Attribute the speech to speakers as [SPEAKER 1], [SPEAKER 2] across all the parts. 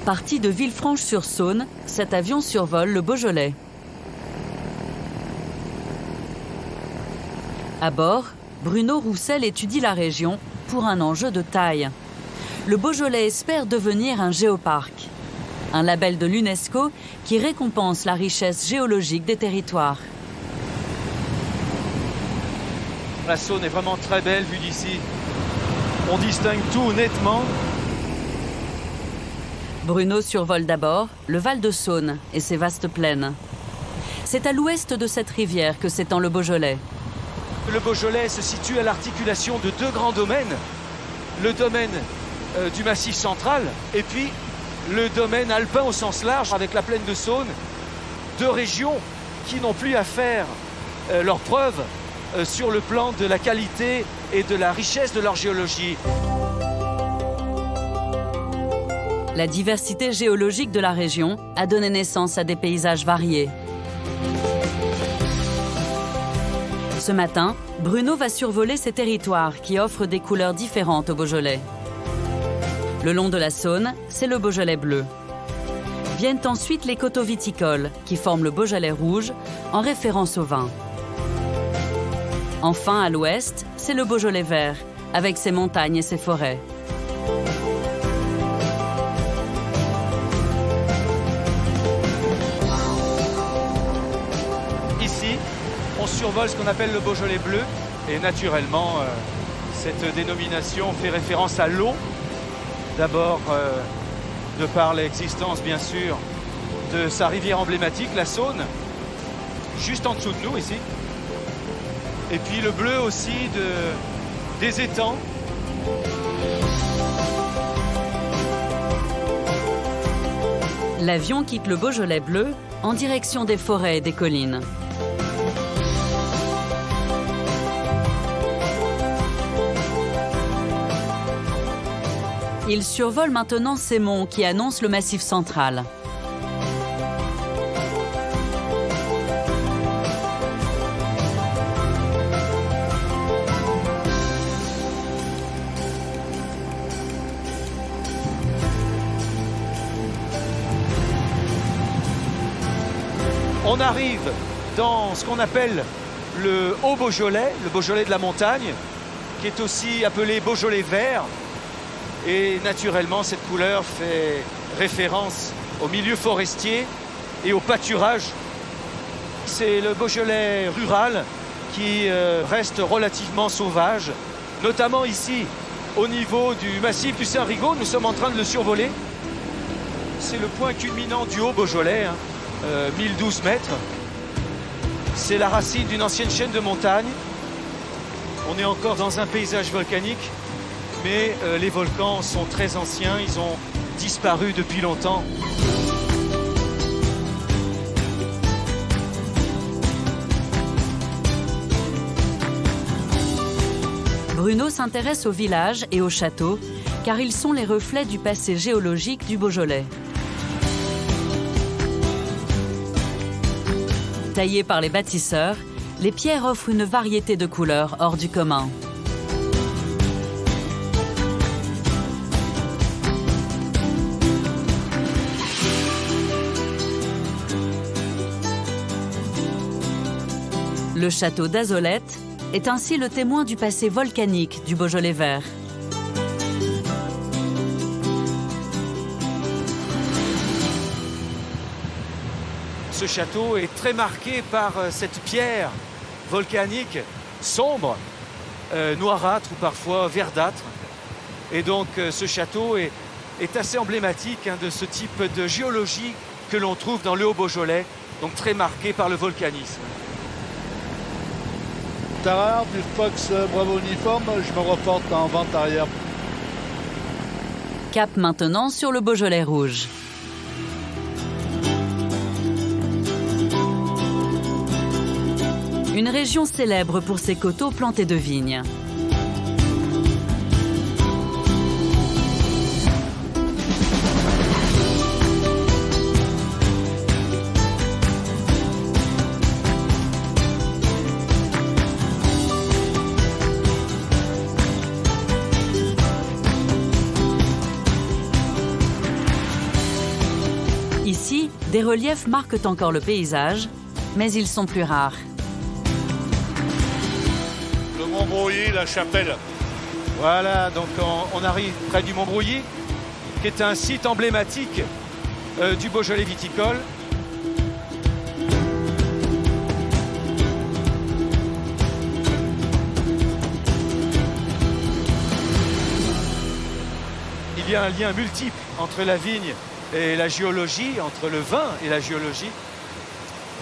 [SPEAKER 1] Parti de Villefranche-sur-Saône, cet avion survole le Beaujolais. À bord, Bruno Roussel étudie la région pour un enjeu de taille. Le Beaujolais espère devenir un géoparc, un label de l'UNESCO qui récompense la richesse géologique des territoires.
[SPEAKER 2] La Saône est vraiment très belle vue d'ici. On distingue tout nettement.
[SPEAKER 1] Bruno survole d'abord le Val de Saône et ses vastes plaines. C'est à l'ouest de cette rivière que s'étend le Beaujolais.
[SPEAKER 2] Le Beaujolais se situe à l'articulation de deux grands domaines. Le domaine du Massif central et puis le domaine alpin au sens large avec la plaine de Saône. Deux régions qui n'ont plus à faire leurs preuves sur le plan de la qualité et de la richesse de leur géologie.
[SPEAKER 1] La diversité géologique de la région a donné naissance à des paysages variés. Ce matin, Bruno va survoler ces territoires qui offrent des couleurs différentes au Beaujolais. Le long de la Saône, c'est le Beaujolais bleu. Viennent ensuite les coteaux viticoles qui forment le Beaujolais rouge en référence au vin. Enfin, à l'ouest, c'est le Beaujolais vert, avec ses montagnes et ses forêts.
[SPEAKER 2] Ici, on survole ce qu'on appelle le Beaujolais bleu. Et naturellement, cette dénomination fait référence à l'eau. D'abord, de par l'existence, bien sûr, de sa rivière emblématique, la Saône, juste en dessous de nous, ici. Et puis le bleu aussi des étangs.
[SPEAKER 1] L'avion quitte le Beaujolais bleu en direction des forêts et des collines. Il survole maintenant ces monts qui annoncent le Massif central.
[SPEAKER 2] On arrive dans ce qu'on appelle le Haut-Beaujolais, le Beaujolais de la montagne, qui est aussi appelé Beaujolais vert. Et naturellement, cette couleur fait référence au milieu forestier et au pâturage. C'est le Beaujolais rural qui reste relativement sauvage, notamment ici, au niveau du massif du Saint-Rigaud. Nous sommes en train de le survoler. C'est le point culminant du Haut-Beaujolais, 1012 mètres. C'est la racine d'une ancienne chaîne de montagnes. On est encore dans un paysage volcanique, mais les volcans sont très anciens, ils ont disparu depuis longtemps.
[SPEAKER 1] Bruno s'intéresse aux villages et aux châteaux, car ils sont les reflets du passé géologique du Beaujolais. Taillées par les bâtisseurs, les pierres offrent une variété de couleurs hors du commun. Le château d'Azolette est ainsi le témoin du passé volcanique du Beaujolais vert.
[SPEAKER 2] Ce château est très marqué par cette pierre volcanique sombre, noirâtre ou parfois verdâtre. Et donc ce château est assez emblématique de ce type de géologie que l'on trouve dans le Haut-Beaujolais, donc très marqué par le volcanisme.
[SPEAKER 3] Tarare du Fox Bravo Uniforme, je me reporte en vente arrière.
[SPEAKER 1] Cap maintenant sur le Beaujolais rouge. Une région célèbre pour ses coteaux plantés de vignes. Ici, des reliefs marquent encore le paysage, mais ils sont plus rares.
[SPEAKER 3] Le Montbrouilly, la Chapelle.
[SPEAKER 2] Voilà, donc on arrive près du Montbrouilly, qui est un site emblématique du Beaujolais viticole. Il y a un lien multiple entre la vigne et la géologie, entre le vin et la géologie.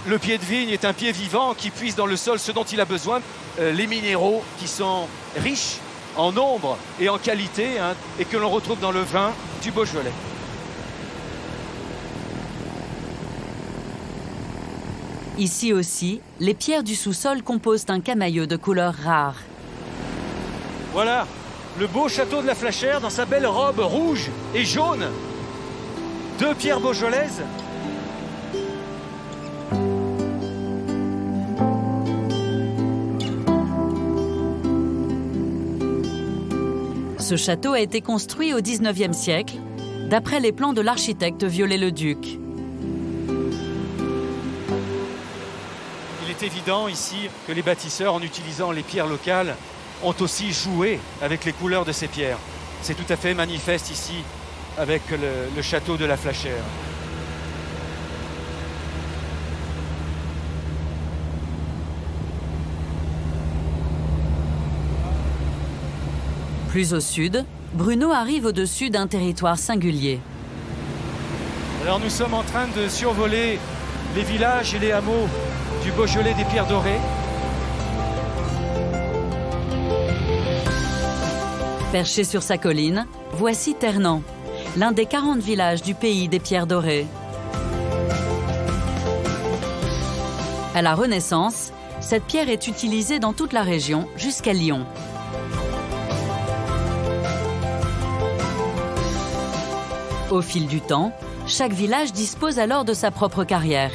[SPEAKER 2] Le pied de vigne est un pied vivant qui puise dans le sol ce dont il a besoin. Les minéraux qui sont riches en nombre et en qualité, hein, et que l'on retrouve dans le vin du Beaujolais.
[SPEAKER 1] Ici aussi, les pierres du sous-sol composent un camailleux de couleurs rares.
[SPEAKER 2] Voilà, le beau château de la Flachère dans sa belle robe rouge et jaune. 2 pierres beaujolaises.
[SPEAKER 1] Ce château a été construit au XIXe siècle, d'après les plans de l'architecte Viollet-le-Duc.
[SPEAKER 2] Il est évident ici que les bâtisseurs, en utilisant les pierres locales, ont aussi joué avec les couleurs de ces pierres. C'est tout à fait manifeste ici avec le château de la Flachère.
[SPEAKER 1] Plus au sud, Bruno arrive au-dessus d'un territoire singulier.
[SPEAKER 2] Alors nous sommes en train de survoler les villages et les hameaux du Beaujolais des Pierres Dorées.
[SPEAKER 1] Perché sur sa colline, voici Ternant, l'un des 40 villages du pays des Pierres Dorées. À la Renaissance, cette pierre est utilisée dans toute la région jusqu'à Lyon. Au fil du temps, chaque village dispose alors de sa propre carrière.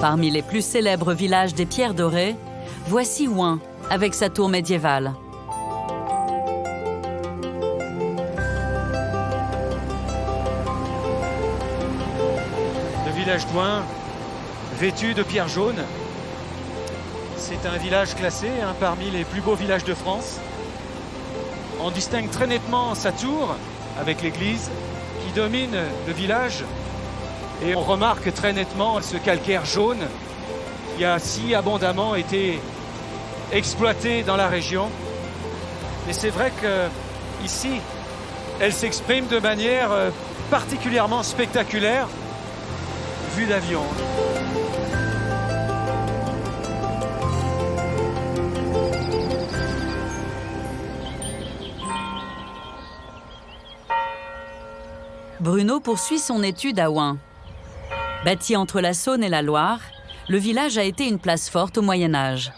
[SPEAKER 1] Parmi les plus célèbres villages des Pierres Dorées, voici Ouin, avec sa tour médiévale.
[SPEAKER 2] Le village d'Ouin, vêtu de pierres jaunes. C'est un village classé parmi les plus beaux villages de France. On distingue très nettement sa tour avec l'église qui domine le village. Et on remarque très nettement ce calcaire jaune qui a si abondamment été exploité dans la région. Et c'est vrai qu'ici, elle s'exprime de manière particulièrement spectaculaire, vue d'avion.
[SPEAKER 1] Bruno poursuit son étude à Ouin. Bâti entre la Saône et la Loire, le village a été une place forte au Moyen-Âge.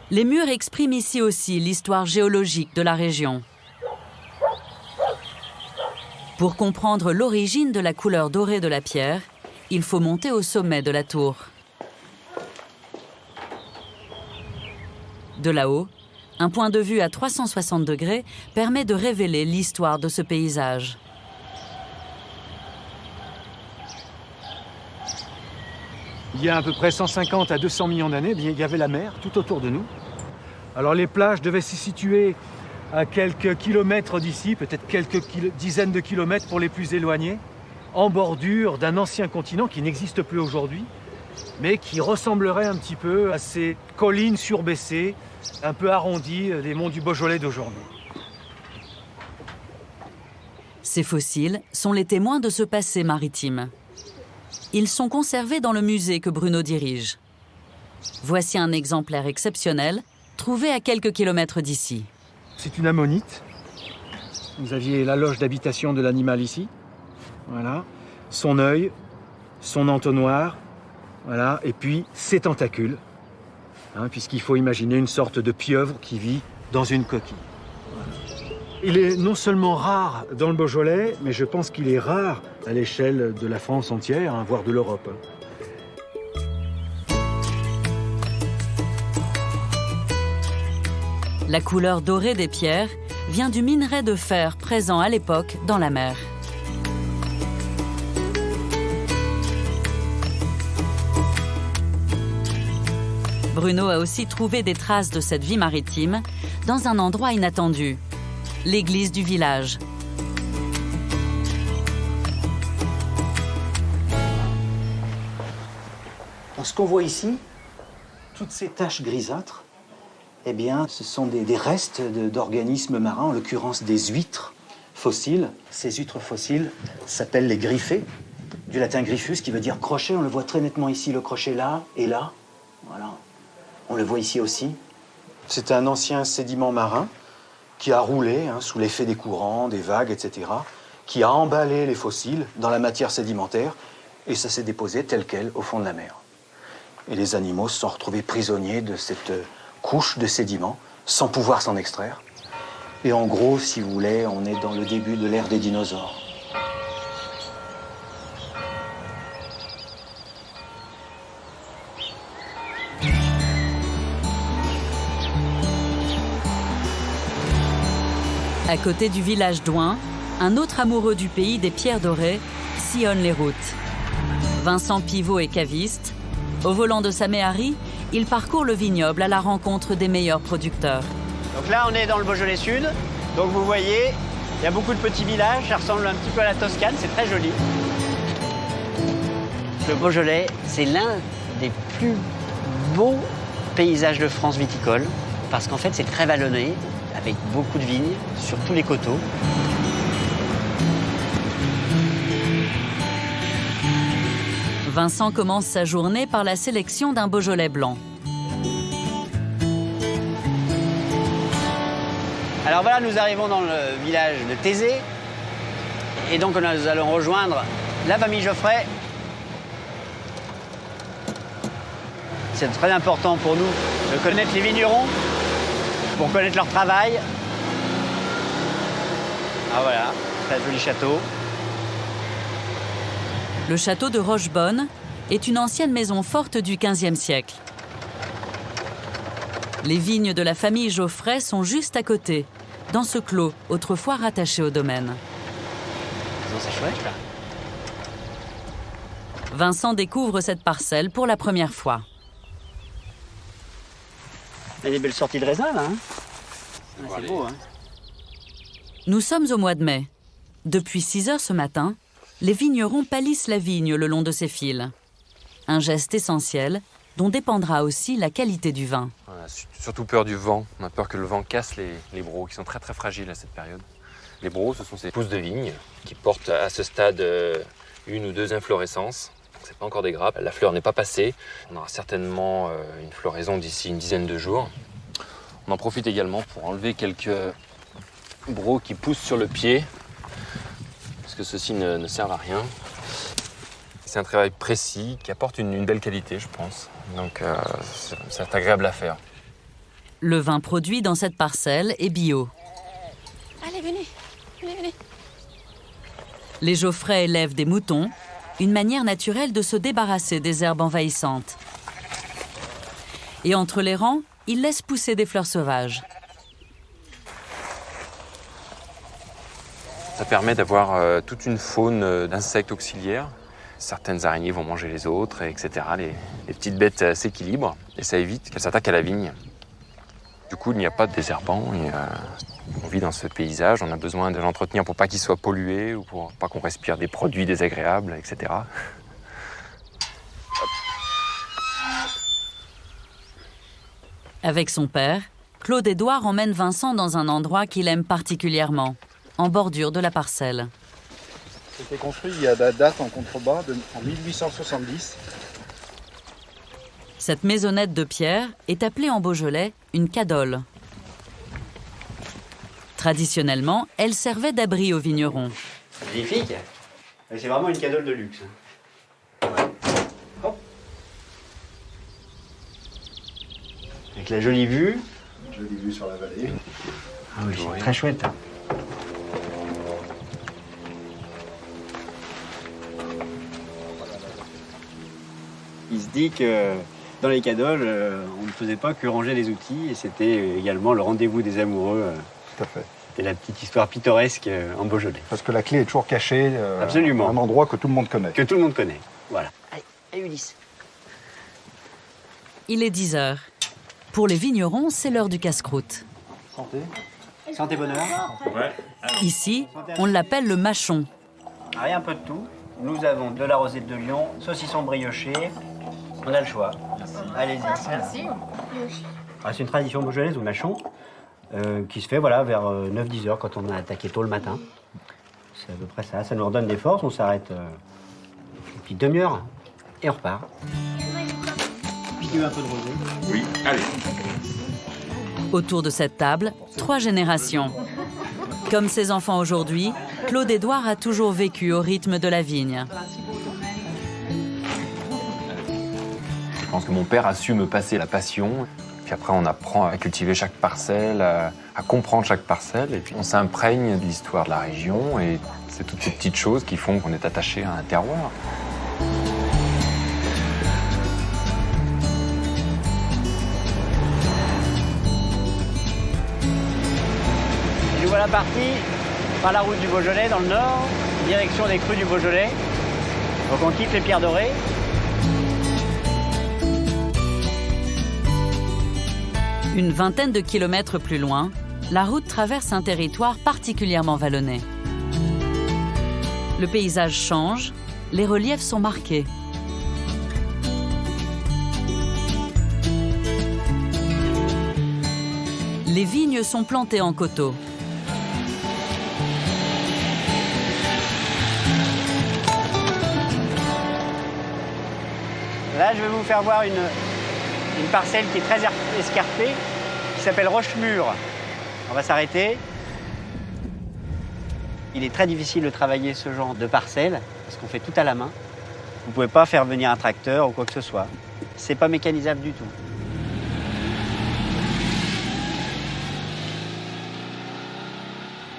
[SPEAKER 1] Les murs expriment ici aussi l'histoire géologique de la région. Pour comprendre l'origine de la couleur dorée de la pierre, il faut monter au sommet de la tour. De là-haut, un point de vue à 360 degrés permet de révéler l'histoire de ce paysage.
[SPEAKER 4] Il y a à peu près 150 à 200 millions d'années, il y avait la mer tout autour de nous. Alors les plages devaient se situer à quelques kilomètres d'ici, peut-être quelques dizaines de kilomètres pour les plus éloignés, en bordure d'un ancien continent qui n'existe plus aujourd'hui, mais qui ressemblerait un petit peu à ces collines surbaissées, un peu arrondies des monts du Beaujolais d'aujourd'hui.
[SPEAKER 1] Ces fossiles sont les témoins de ce passé maritime. Ils sont conservés dans le musée que Bruno dirige. Voici un exemplaire exceptionnel, trouvé à quelques kilomètres d'ici.
[SPEAKER 4] C'est une ammonite. Vous aviez la loge d'habitation de l'animal ici. Voilà. Son œil, son entonnoir, voilà. Et puis ses tentacules. Puisqu'il faut imaginer une sorte de pieuvre qui vit dans une coquille. Voilà. Il est non seulement rare dans le Beaujolais, mais je pense qu'il est rare à l'échelle de la France entière, voire de l'Europe.
[SPEAKER 1] La couleur dorée des pierres vient du minerai de fer présent à l'époque dans la mer. Bruno a aussi trouvé des traces de cette vie maritime dans un endroit inattendu, l'église du village.
[SPEAKER 4] Alors, ce qu'on voit ici, toutes ces taches grisâtres, eh bien, ce sont des restes d'organismes marins, en l'occurrence des huîtres fossiles. Ces huîtres fossiles s'appellent les griffés, du latin griffus, qui veut dire crochet. On le voit très nettement ici, le crochet là et là. Voilà. On le voit ici aussi. C'est un ancien sédiment marin qui a roulé sous l'effet des courants, des vagues, etc., qui a emballé les fossiles dans la matière sédimentaire et ça s'est déposé tel quel au fond de la mer. Et les animaux se sont retrouvés prisonniers de cette couche de sédiments sans pouvoir s'en extraire. Et en gros, si vous voulez, on est dans le début de l'ère des dinosaures.
[SPEAKER 1] À côté du village d'Ouin, un autre amoureux du pays des pierres dorées sillonne les routes. Vincent Pivot est caviste. Au volant de sa Méhari, il parcourt le vignoble à la rencontre des meilleurs producteurs.
[SPEAKER 5] Donc là, on est dans le Beaujolais Sud. Donc vous voyez, il y a beaucoup de petits villages. Ça ressemble un petit peu à la Toscane, c'est très joli. Le Beaujolais, c'est l'un des plus beaux paysages de France viticole. Parce qu'en fait, c'est très vallonné, avec beaucoup de vignes sur tous les coteaux.
[SPEAKER 1] Vincent commence sa journée par la sélection d'un Beaujolais blanc.
[SPEAKER 5] Alors voilà, nous arrivons dans le village de Thésée. Et donc nous allons rejoindre la famille Geoffrey. C'est très important pour nous de connaître les vignerons, pour connaître leur travail. Ah voilà, très joli château.
[SPEAKER 1] Le château de Rochebonne est une ancienne maison forte du XVe siècle. Les vignes de la famille Geoffrey sont juste à côté, dans ce clos autrefois rattaché au domaine.
[SPEAKER 5] C'est chouette là.
[SPEAKER 1] Vincent découvre cette parcelle pour la première fois.
[SPEAKER 5] Il y a des belles sorties de raisin là. C'est beau.
[SPEAKER 1] Nous sommes au mois de mai. Depuis 6 heures ce matin, les vignerons palissent la vigne le long de ses fils. Un geste essentiel dont dépendra aussi la qualité du vin.
[SPEAKER 6] On a surtout peur du vent. On a peur que le vent casse les brocs qui sont très très fragiles à cette période. Les brocs, ce sont ces pousses de vigne qui portent à ce stade 1 ou 2 inflorescences. C'est pas encore des grappes. La fleur n'est pas passée. On aura certainement une floraison d'ici une dizaine de jours. On en profite également pour enlever quelques brocs qui poussent sur le pied, parce que ceux-ci ne servent à rien. C'est un travail précis qui apporte une belle qualité, je pense. Donc c'est agréable à faire.
[SPEAKER 1] Le vin produit dans cette parcelle est bio.
[SPEAKER 7] Allez, venez.
[SPEAKER 1] Les Geoffrey élèvent des moutons, une manière naturelle de se débarrasser des herbes envahissantes. Et entre les rangs, ils laissent pousser des fleurs sauvages.
[SPEAKER 6] Ça permet d'avoir toute une faune d'insectes auxiliaires. Certaines araignées vont manger les autres, etc. Les petites bêtes s'équilibrent et ça évite qu'elles s'attaquent à la vigne. Du coup, il n'y a pas de désherbant. On vit dans ce paysage, on a besoin de l'entretenir pour pas qu'il soit pollué ou pour pas qu'on respire des produits désagréables, etc.
[SPEAKER 1] Avec son père, Claude Édouard emmène Vincent dans un endroit qu'il aime particulièrement, en bordure de la parcelle.
[SPEAKER 3] C'était construit, il y a la date en contrebas, en 1870.
[SPEAKER 1] Cette maisonnette de pierre est appelée en Beaujolais une cadole. Traditionnellement, elle servait d'abri aux vignerons.
[SPEAKER 5] Magnifique. C'est vraiment une cadole de luxe. Hop. Avec la jolie vue.
[SPEAKER 3] Jolie vue sur la vallée.
[SPEAKER 5] Ah oui, c'est très chouette. Il se dit que Dans les cadoles, on ne faisait pas que ranger les outils, et c'était également le rendez-vous des amoureux.
[SPEAKER 8] Tout à fait.
[SPEAKER 5] C'était la petite histoire pittoresque en Beaujolais.
[SPEAKER 8] Parce que la clé est toujours cachée
[SPEAKER 5] Absolument.
[SPEAKER 8] à un endroit que tout le monde connaît.
[SPEAKER 5] Que tout le monde connaît. Voilà. Allez, Ulysse.
[SPEAKER 1] Il est 10 heures. Pour les vignerons, c'est l'heure du casse-croûte.
[SPEAKER 5] Santé. Santé bonheur.
[SPEAKER 1] Ici, on l'appelle le mâchon.
[SPEAKER 5] Allez, un peu de tout. Nous avons de la rosette de Lyon, saucisson brioché. On a le choix. Allez-y.
[SPEAKER 7] Merci.
[SPEAKER 5] C'est une tradition beaujolaise au mâchon qui se fait voilà, vers 9-10 heures quand on a attaqué tôt le matin. C'est à peu près ça. Ça nous redonne des forces. On s'arrête une petite demi-heure et on repart. Puis tu veux un peu de rosé?
[SPEAKER 6] Oui, allez.
[SPEAKER 1] Autour de cette table, 3 générations. Comme ses enfants aujourd'hui, Claude Édouard a toujours vécu au rythme de la vigne.
[SPEAKER 6] Je pense que mon père a su me passer la passion. Puis après, on apprend à cultiver chaque parcelle, à comprendre chaque parcelle. Et puis, on s'imprègne de l'histoire de la région. Et c'est toutes ces petites choses qui font qu'on est attaché à un terroir.
[SPEAKER 5] Nous voilà partis par la route du Beaujolais dans le nord, direction des crues du Beaujolais. Donc on quitte les Pierres Dorées.
[SPEAKER 1] Une vingtaine de kilomètres plus loin, la route traverse un territoire particulièrement vallonné. Le paysage change, les reliefs sont marqués. Les vignes sont plantées en coteaux.
[SPEAKER 5] Là, je vais vous faire voir une parcelle qui est très escarpée, qui s'appelle Rochemur. On va s'arrêter. Il est très difficile de travailler ce genre de parcelle, parce qu'on fait tout à la main. Vous ne pouvez pas faire venir un tracteur ou quoi que ce soit. C'est pas mécanisable du tout.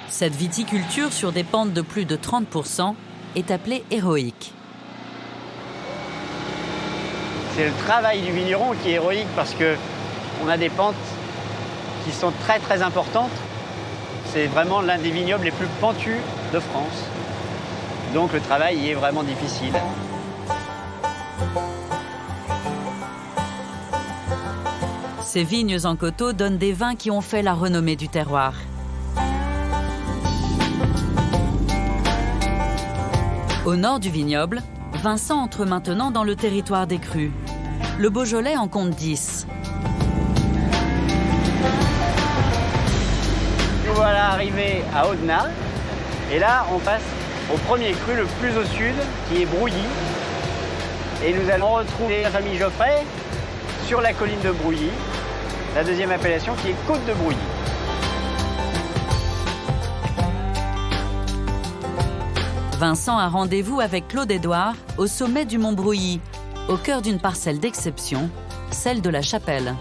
[SPEAKER 1] Cette viticulture sur des pentes de plus de 30% est appelée héroïque.
[SPEAKER 5] C'est le travail du vigneron qui est héroïque parce qu'on a des pentes qui sont très très importantes. C'est vraiment l'un des vignobles les plus pentus de France. Donc le travail y est vraiment difficile.
[SPEAKER 1] Ces vignes en coteaux donnent des vins qui ont fait la renommée du terroir. Au nord du vignoble, Vincent entre maintenant dans le territoire des crus. Le Beaujolais en compte 10.
[SPEAKER 5] Nous voilà arrivés à Audenat. Et là, on passe au premier cru le plus au sud, qui est Brouilly. Et nous allons retrouver la famille Geoffrey sur la colline de Brouilly. La deuxième appellation qui est Côte de Brouilly.
[SPEAKER 1] Vincent a rendez-vous avec Claude Édouard au sommet du mont Brouilly, au cœur d'une parcelle d'exception, celle de la Chapelle.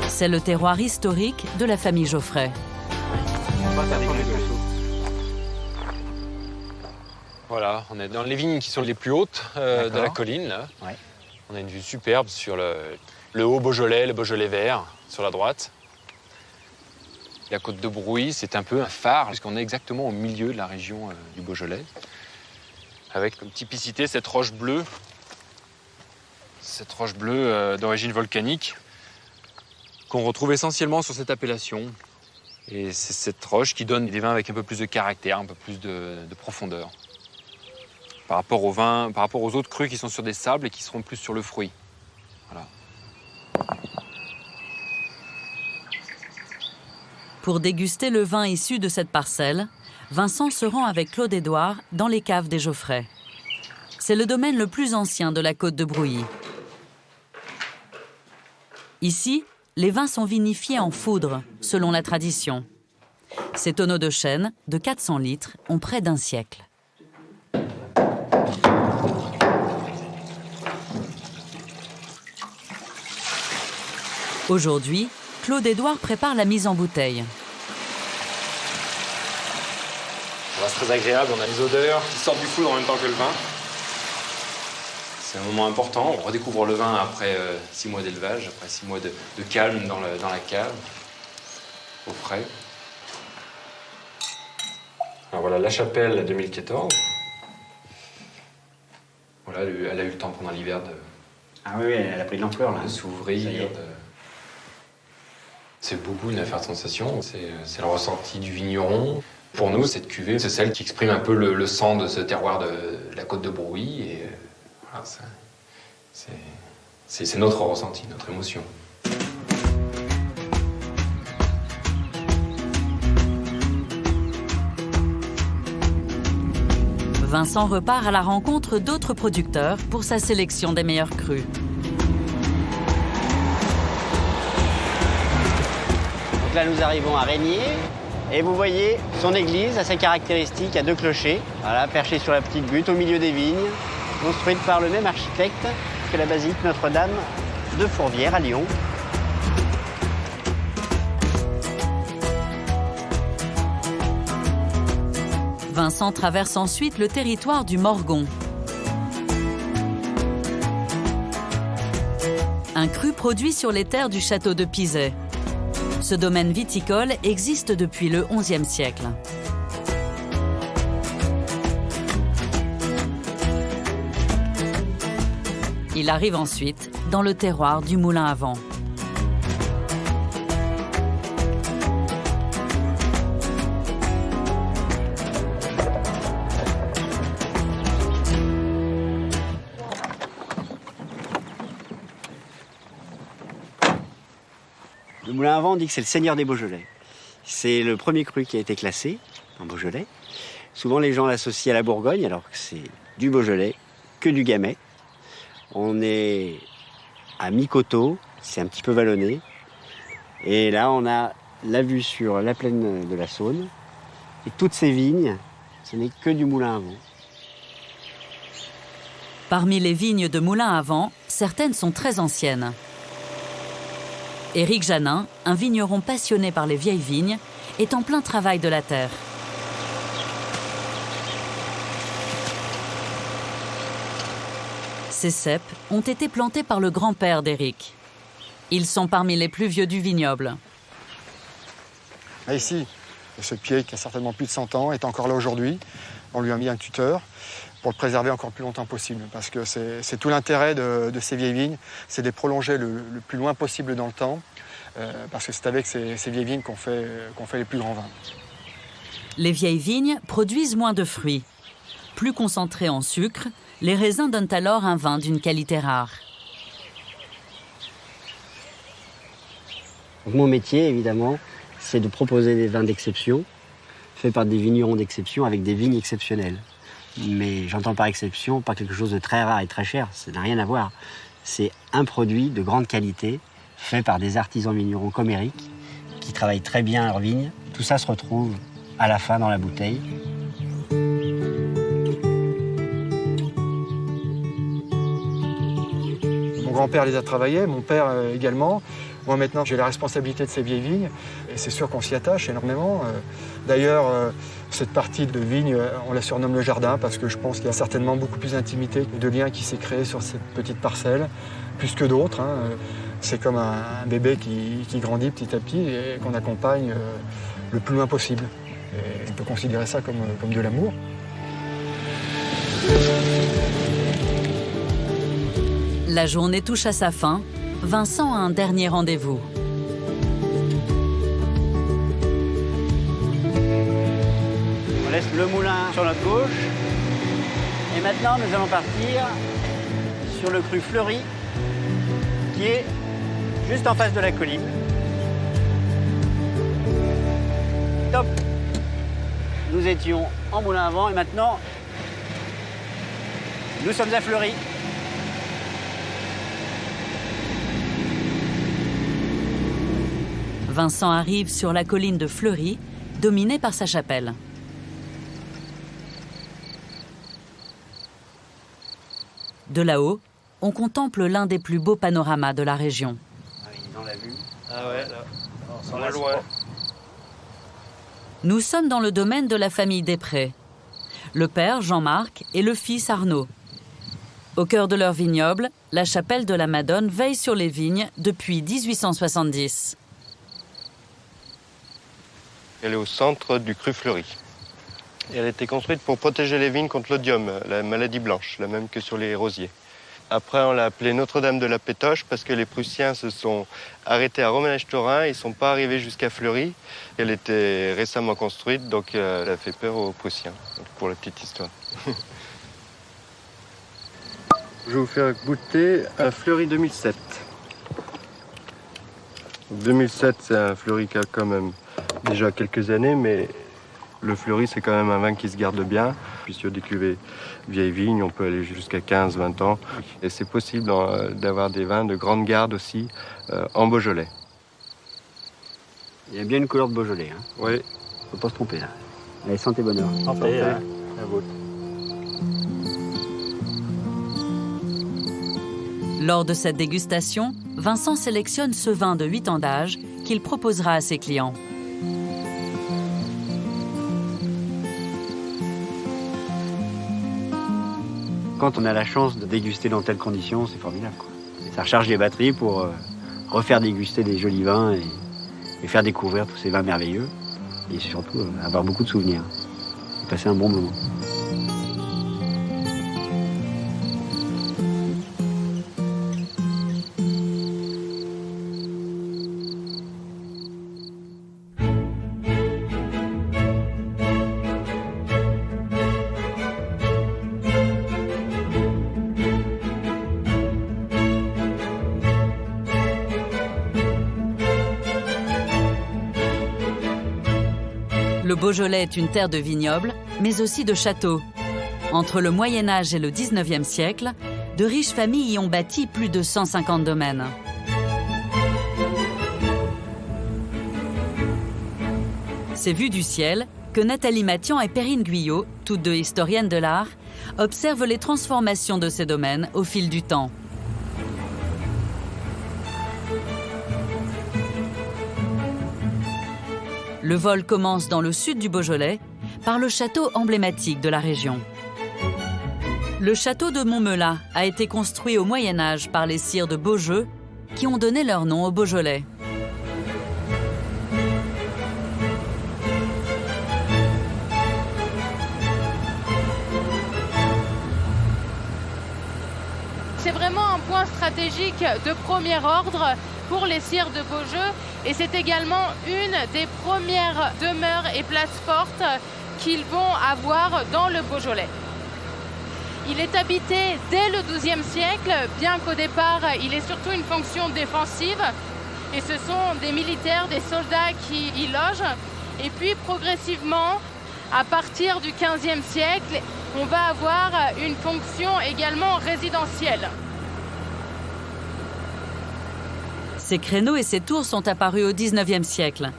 [SPEAKER 1] C'est le terroir historique de la famille Geoffrey.
[SPEAKER 6] Voilà, on est dans les vignes qui sont les plus hautes de la colline. Là.
[SPEAKER 5] Ouais.
[SPEAKER 6] On a une vue superbe sur le haut Beaujolais, le Beaujolais vert, sur la droite. La côte de Brouilly, c'est un peu un phare, puisqu'on est exactement au milieu de la région du Beaujolais. Avec comme typicité cette roche bleue. Cette roche bleue d'origine volcanique, qu'on retrouve essentiellement sur cette appellation. Et c'est cette roche qui donne des vins avec un peu plus de caractère, un peu plus de profondeur. Par rapport aux vins, par rapport aux autres crus qui sont sur des sables et qui seront plus sur le fruit. Voilà.
[SPEAKER 1] Pour déguster le vin issu de cette parcelle, Vincent se rend avec Claude Édouard dans les caves des Geoffrey. C'est le domaine le plus ancien de la côte de Brouilly. Ici, les vins sont vinifiés en foudre, selon la tradition. Ces tonneaux de chêne, de 400 litres, ont près d'un siècle. Aujourd'hui, Claude Édouard prépare la mise en bouteille.
[SPEAKER 6] C'est très agréable, on a les odeurs qui sortent du foudre en même temps que le vin. C'est un moment important. On redécouvre le vin après 6 mois d'élevage, après 6 mois de calme dans la cave, au frais. Alors voilà, la chapelle 2014. Voilà, elle a eu le temps pendant l'hiver
[SPEAKER 5] Ah oui, elle a pris de l'ampleur là.
[SPEAKER 6] de s'ouvrir. C'est beaucoup une affaire de sensation. C'est le ressenti du vigneron. Pour nous, cette cuvée, c'est celle qui exprime un peu le sang de ce terroir de la côte de Brouilly. Et voilà, c'est notre ressenti, notre émotion.
[SPEAKER 1] Vincent repart à la rencontre d'autres producteurs pour sa sélection des meilleurs crus.
[SPEAKER 5] Donc là, nous arrivons à Régnier. Et vous voyez, son église a ses caractéristiques à 2 clochers, voilà, perchés sur la petite butte au milieu des vignes, construite par le même architecte que la basilique Notre-Dame de Fourvière à Lyon.
[SPEAKER 1] Vincent traverse ensuite le territoire du Morgon. Un cru produit sur les terres du château de Pizet. Ce domaine viticole existe depuis le XIe siècle. Il arrive ensuite dans le terroir du Moulin à Vent.
[SPEAKER 5] Le Moulin à Vent, on dit que c'est le seigneur des Beaujolais. C'est le premier cru qui a été classé en Beaujolais. Souvent, les gens l'associent à la Bourgogne, alors que c'est du Beaujolais, que du Gamay. On est à mi-coteau, c'est un petit peu vallonné. Et là, on a la vue sur la plaine de la Saône. Et toutes ces vignes, ce n'est que du Moulin à Vent.
[SPEAKER 1] Parmi les vignes de Moulin à Vent, certaines sont très anciennes. Éric Janin, un vigneron passionné par les vieilles vignes, est en plein travail de la terre. Ces cèpes ont été plantés par le grand-père d'Éric. Ils sont parmi les plus vieux du vignoble.
[SPEAKER 9] Ici, ce pied qui a certainement plus de 100 ans est encore là aujourd'hui. On lui a mis un tuteur pour le préserver encore plus longtemps possible. Parce que c'est tout l'intérêt de ces vieilles vignes, c'est de les prolonger le plus loin possible dans le temps. Parce que c'est avec ces vieilles vignes qu'on fait les plus grands vins.
[SPEAKER 1] Les vieilles vignes produisent moins de fruits. Plus concentrés en sucre, les raisins donnent alors un vin d'une qualité rare.
[SPEAKER 5] Donc, mon métier, évidemment, c'est de proposer des vins d'exception, faits par des vignerons d'exception avec des vignes exceptionnelles. Mais j'entends par exception pas quelque chose de très rare et très cher, ça n'a rien à voir. C'est un produit de grande qualité, fait par des artisans vignerons comme Éric, qui travaillent très bien leurs vignes. Tout ça se retrouve à la fin dans la bouteille.
[SPEAKER 9] Mon grand-père les a travaillés, mon père également. Moi maintenant j'ai la responsabilité de ces vieilles vignes et c'est sûr qu'on s'y attache énormément. D'ailleurs, cette partie de vigne, on la surnomme le jardin parce que je pense qu'il y a certainement beaucoup plus d'intimité et de lien qui s'est créé sur cette petite parcelle, plus que d'autres. C'est comme un bébé qui grandit petit à petit et qu'on accompagne le plus loin possible. Et on peut considérer ça comme de l'amour.
[SPEAKER 1] La journée touche à sa fin. Vincent a un dernier rendez-vous.
[SPEAKER 5] On laisse le moulin sur notre gauche. Et maintenant, nous allons partir sur le cru Fleury, qui est juste en face de la colline. Top! Nous étions en Moulin à Vent et maintenant, nous sommes à Fleury.
[SPEAKER 1] Vincent arrive sur la colline de Fleury, dominée par sa chapelle. De là-haut, on contemple l'un des plus beaux panoramas de la région.
[SPEAKER 5] Dans la vue.
[SPEAKER 2] Ah ouais, là.
[SPEAKER 5] Dans la loin.
[SPEAKER 1] Nous sommes dans le domaine de la famille Després. Le père, Jean-Marc, et le fils, Arnaud. Au cœur de leur vignoble, la chapelle de la Madone veille sur les vignes depuis 1870.
[SPEAKER 10] Elle est au centre du cru fleuri. Elle a été construite pour protéger les vignes contre l'odium, la maladie blanche, la même que sur les rosiers. Après, on l'a appelée Notre-Dame de la Pétoche parce que les Prussiens se sont arrêtés à Romanèche-Thorins, ils ne sont pas arrivés jusqu'à Fleury. Elle était récemment construite, donc elle a fait peur aux Prussiens, pour la petite histoire. Je vais vous faire goûter un Fleury 2007. 2007, c'est un Fleury qui a quand même déjà quelques années, mais le Fleury, c'est quand même un vin qui se garde bien. Puis sur des cuvées vieilles vignes, on peut aller jusqu'à 15-20 ans. Et c'est possible d'avoir des vins de grande garde aussi en Beaujolais.
[SPEAKER 5] Il y a bien une couleur de Beaujolais. Hein.
[SPEAKER 10] Oui.
[SPEAKER 5] Faut pas se tromper là. Allez, santé bonheur.
[SPEAKER 10] Santé.
[SPEAKER 5] À vous.
[SPEAKER 1] Lors de cette dégustation, Vincent sélectionne ce vin de 8 ans d'âge qu'il proposera à ses clients.
[SPEAKER 5] Quand on a la chance de déguster dans telles conditions, c'est formidable, quoi. Ça recharge les batteries pour refaire déguster des jolis vins et faire découvrir tous ces vins merveilleux. Et surtout avoir beaucoup de souvenirs. Et passer un bon moment.
[SPEAKER 1] Le Beaujolais est une terre de vignobles, mais aussi de châteaux. Entre le Moyen-Âge et le 19e siècle, de riches familles y ont bâti plus de 150 domaines. C'est vues du ciel que Nathalie Mathian et Perrine Guyot, toutes deux historiennes de l'art, observent les transformations de ces domaines au fil du temps. Le vol commence dans le sud du Beaujolais, par le château emblématique de la région. Le château de Montmelat a été construit au Moyen-Âge par les sires de Beaujeu, qui ont donné leur nom au Beaujolais.
[SPEAKER 11] C'est vraiment un point stratégique de premier ordre pour les sires de Beaujeu et c'est également une des premières demeures et places fortes qu'ils vont avoir dans le Beaujolais. Il est habité dès le XIIe siècle, bien qu'au départ il ait surtout une fonction défensive et ce sont des militaires, des soldats qui y logent et puis progressivement à partir du XVe siècle on va avoir une fonction également résidentielle.
[SPEAKER 1] Ces créneaux et ces tours sont apparus au XIXe siècle.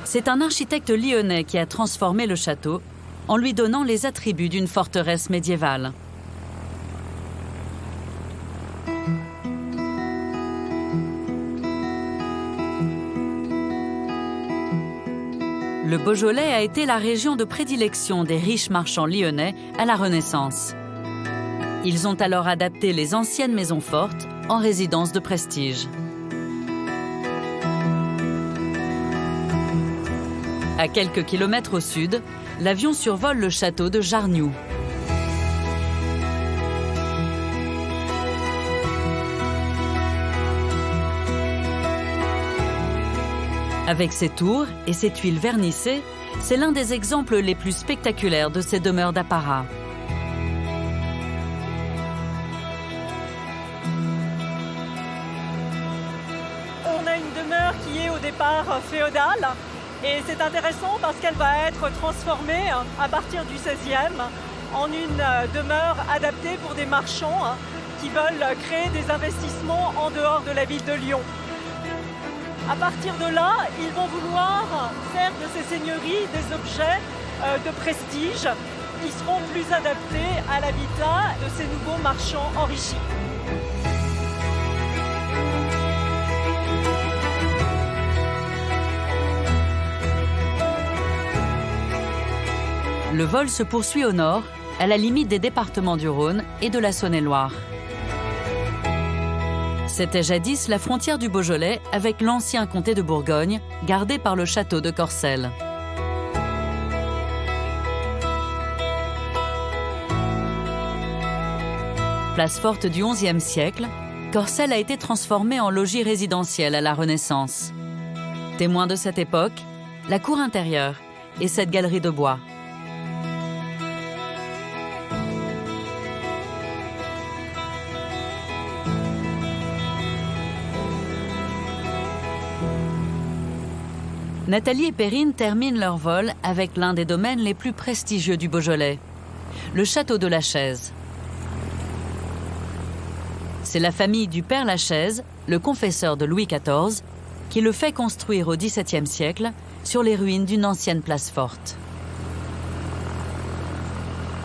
[SPEAKER 1] C'est un architecte lyonnais qui a transformé le château en lui donnant les attributs d'une forteresse médiévale. Le Beaujolais a été la région de prédilection des riches marchands lyonnais à la Renaissance. Ils ont alors adapté les anciennes maisons fortes en résidences de prestige. À quelques kilomètres au sud, l'avion survole le château de Jarniou. Avec ses tours et ses tuiles vernissées, c'est l'un des exemples les plus spectaculaires de ces demeures d'apparat.
[SPEAKER 12] On a une demeure qui est au départ féodale. Et c'est intéressant parce qu'elle va être transformée à partir du XVIe en une demeure adaptée pour des marchands qui veulent créer des investissements en dehors de la ville de Lyon. À partir de là, ils vont vouloir faire de ces seigneuries des objets de prestige qui seront plus adaptés à l'habitat de ces nouveaux marchands enrichis.
[SPEAKER 1] Le vol se poursuit au nord, à la limite des départements du Rhône et de la Saône-et-Loire. C'était jadis la frontière du Beaujolais avec l'ancien comté de Bourgogne, gardé par le château de Corcelles. Place forte du XIe siècle, Corcelles a été transformée en logis résidentiel à la Renaissance. Témoin de cette époque, la cour intérieure et cette galerie de bois. Nathalie et Perrine terminent leur vol avec l'un des domaines les plus prestigieux du Beaujolais, le château de la Chaise. C'est la famille du père Lachaise, le confesseur de Louis XIV, qui le fait construire au XVIIe siècle sur les ruines d'une ancienne place forte.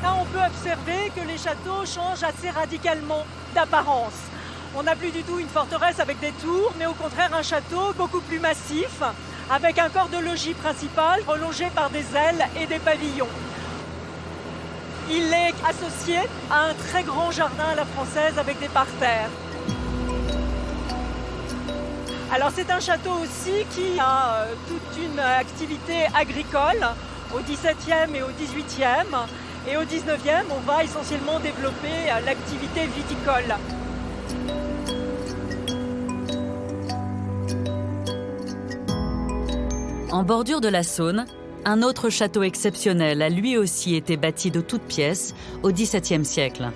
[SPEAKER 12] Là, on peut observer que les châteaux changent assez radicalement d'apparence. On n'a plus du tout une forteresse avec des tours, mais au contraire un château beaucoup plus massif, avec un corps de logis principal prolongé par des ailes et des pavillons. Il est associé à un très grand jardin à la française avec des parterres. Alors c'est un château aussi qui a toute une activité agricole au XVIIe et au XVIIIe. Et au XIXe, on va essentiellement développer l'activité viticole.
[SPEAKER 1] En bordure de la Saône, un autre château exceptionnel a lui aussi été bâti de toutes pièces au XVIIe siècle.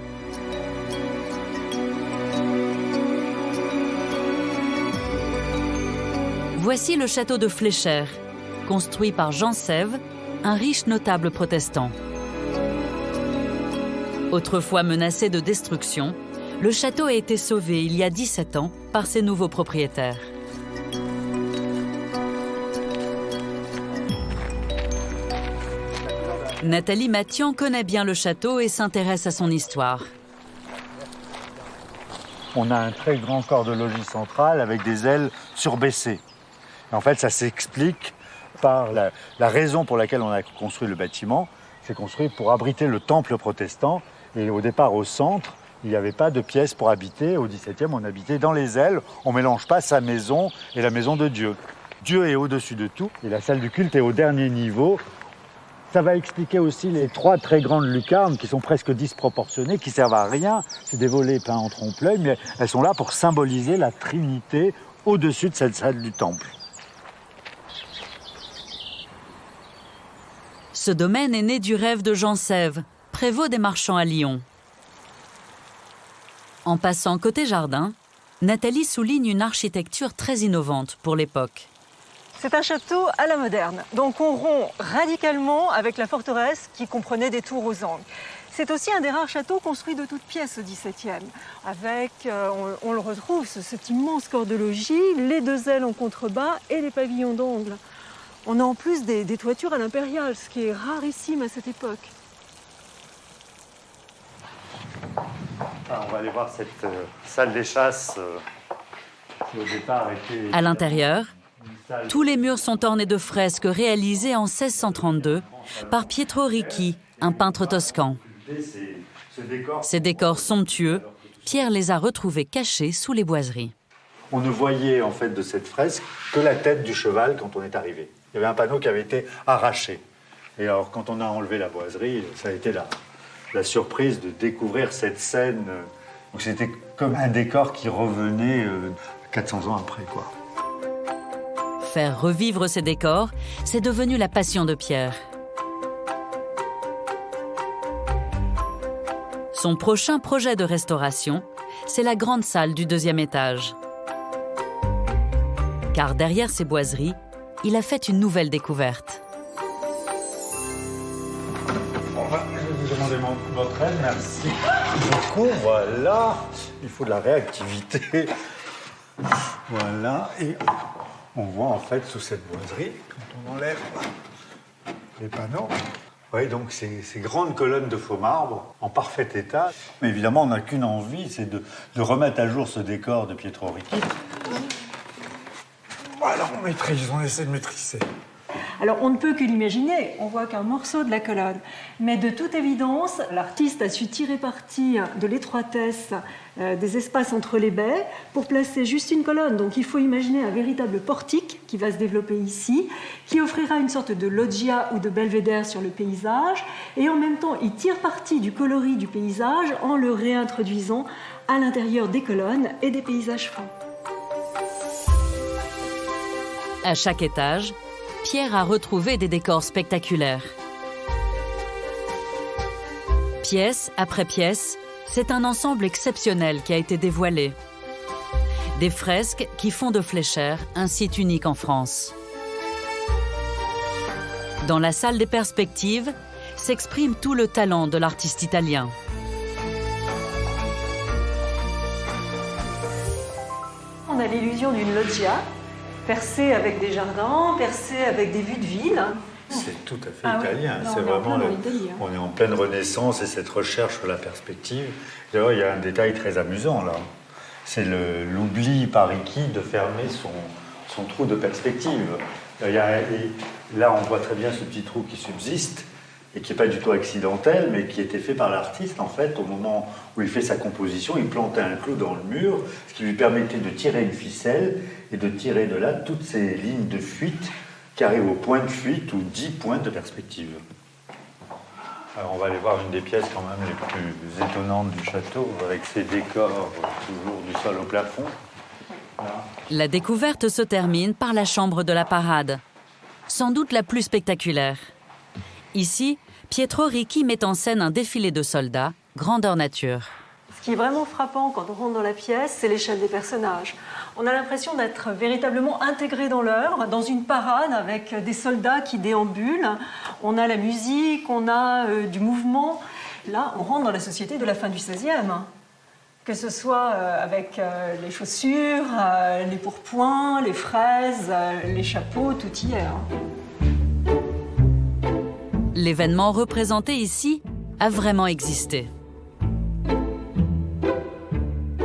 [SPEAKER 1] Voici le château de Fléchères, construit par Jean Sève, un riche notable protestant. Autrefois menacé de destruction, le château a été sauvé il y a 17 ans par ses nouveaux propriétaires. Nathalie Mathian connaît bien le château et s'intéresse à son histoire.
[SPEAKER 13] On a un très grand corps de logis central avec des ailes surbaissées. En fait, ça s'explique par la raison pour laquelle on a construit le bâtiment. C'est construit pour abriter le temple protestant. Et au départ, au centre, il n'y avait pas de pièces pour habiter. Au XVIIe, on habitait dans les ailes. On ne mélange pas sa maison et la maison de Dieu. Dieu est au-dessus de tout. Et la salle du culte est au dernier niveau. Ça va expliquer aussi les 3 très grandes lucarnes qui sont presque disproportionnées, qui servent à rien. C'est des volets peints en trompe-l'œil, mais elles sont là pour symboliser la Trinité au-dessus de cette salle du temple.
[SPEAKER 1] Ce domaine est né du rêve de Jean Sève, prévôt des marchands à Lyon. En passant côté jardin, Nathalie souligne une architecture très innovante pour l'époque.
[SPEAKER 12] C'est un château à la moderne, donc on rompt radicalement avec la forteresse qui comprenait des tours aux angles. C'est aussi un des rares châteaux construits de toutes pièces au XVIIe, avec, on le retrouve, cet immense corps de logis, les 2 ailes en contrebas et les pavillons d'angle. On a en plus des toitures à l'impériale, ce qui est rarissime à cette époque.
[SPEAKER 13] On va aller voir cette salle des chasses qui au départ était...
[SPEAKER 1] À l'intérieur, tous les murs sont ornés de fresques réalisées en 1632 par Pietro Ricci, un peintre toscan. Ces décors somptueux, Pierre les a retrouvés cachés sous les boiseries.
[SPEAKER 13] On ne voyait en fait de cette fresque que la tête du cheval quand on est arrivé. Il y avait un panneau qui avait été arraché. Et alors quand on a enlevé la boiserie, ça a été la surprise de découvrir cette scène. Donc c'était comme un décor qui revenait 400 ans après, quoi.
[SPEAKER 1] Faire revivre ces décors, c'est devenu la passion de Pierre. Son prochain projet de restauration, c'est la grande salle du 2e étage. Car derrière ces boiseries, il a fait une nouvelle découverte.
[SPEAKER 13] Je vais vous demander votre aide, merci beaucoup. Voilà, il faut de la réactivité. Voilà, et on voit en fait sous cette boiserie, quand on enlève les panneaux, oui, donc ces grandes colonnes de faux marbre en parfait état. Mais évidemment, on n'a qu'une envie, c'est de remettre à jour ce décor de Pietro Ricci. Voilà, on maîtrise, on essaie de maîtriser.
[SPEAKER 12] Alors on ne peut que l'imaginer, on voit qu'un morceau de la colonne. Mais de toute évidence, l'artiste a su tirer parti de l'étroitesse des espaces entre les baies pour placer juste une colonne. Donc il faut imaginer un véritable portique qui va se développer ici, qui offrira une sorte de loggia ou de belvédère sur le paysage, et en même temps il tire parti du coloris du paysage en le réintroduisant à l'intérieur des colonnes et des paysages francs.
[SPEAKER 1] À chaque étage, Pierre a retrouvé des décors spectaculaires. Pièce après pièce, c'est un ensemble exceptionnel qui a été dévoilé. Des fresques qui font de Fléchère un site unique en France. Dans la salle des perspectives s'exprime tout le talent de l'artiste italien.
[SPEAKER 12] On a l'illusion d'une loggia, percée avec des jardins, percée avec des vues de ville.
[SPEAKER 13] C'est tout à fait italien.
[SPEAKER 12] Oui. Non,
[SPEAKER 13] c'est vraiment
[SPEAKER 12] on
[SPEAKER 13] est en pleine Renaissance et cette recherche sur la perspective. D'ailleurs, il y a un détail très amusant là. C'est l'oubli par Ricky de fermer son trou de perspective. Là, on voit très bien ce petit trou qui subsiste et qui n'est pas du tout accidentel, mais qui était fait par l'artiste en fait au moment où il fait sa composition. Il plantait un clou dans le mur, ce qui lui permettait de tirer une ficelle et de tirer de là toutes ces lignes de fuite qui arrive au point de fuite ou 10 points de perspective. Alors on va aller voir une des pièces quand même les plus étonnantes du château, avec ses décors toujours du sol au plafond. Voilà.
[SPEAKER 1] La découverte se termine par la chambre de la parade, sans doute la plus spectaculaire. Ici, Pietro Ricci met en scène un défilé de soldats, grandeur nature.
[SPEAKER 12] Ce qui est vraiment frappant quand on rentre dans la pièce, c'est l'échelle des personnages. On a l'impression d'être véritablement intégré dans l'œuvre, dans une parade avec des soldats qui déambulent. On a la musique, on a du mouvement. Là, on rentre dans la société de la fin du XVIe. Que ce soit avec les chaussures, les pourpoints, les fraises, les chapeaux, tout y est.
[SPEAKER 1] L'événement représenté ici a vraiment existé.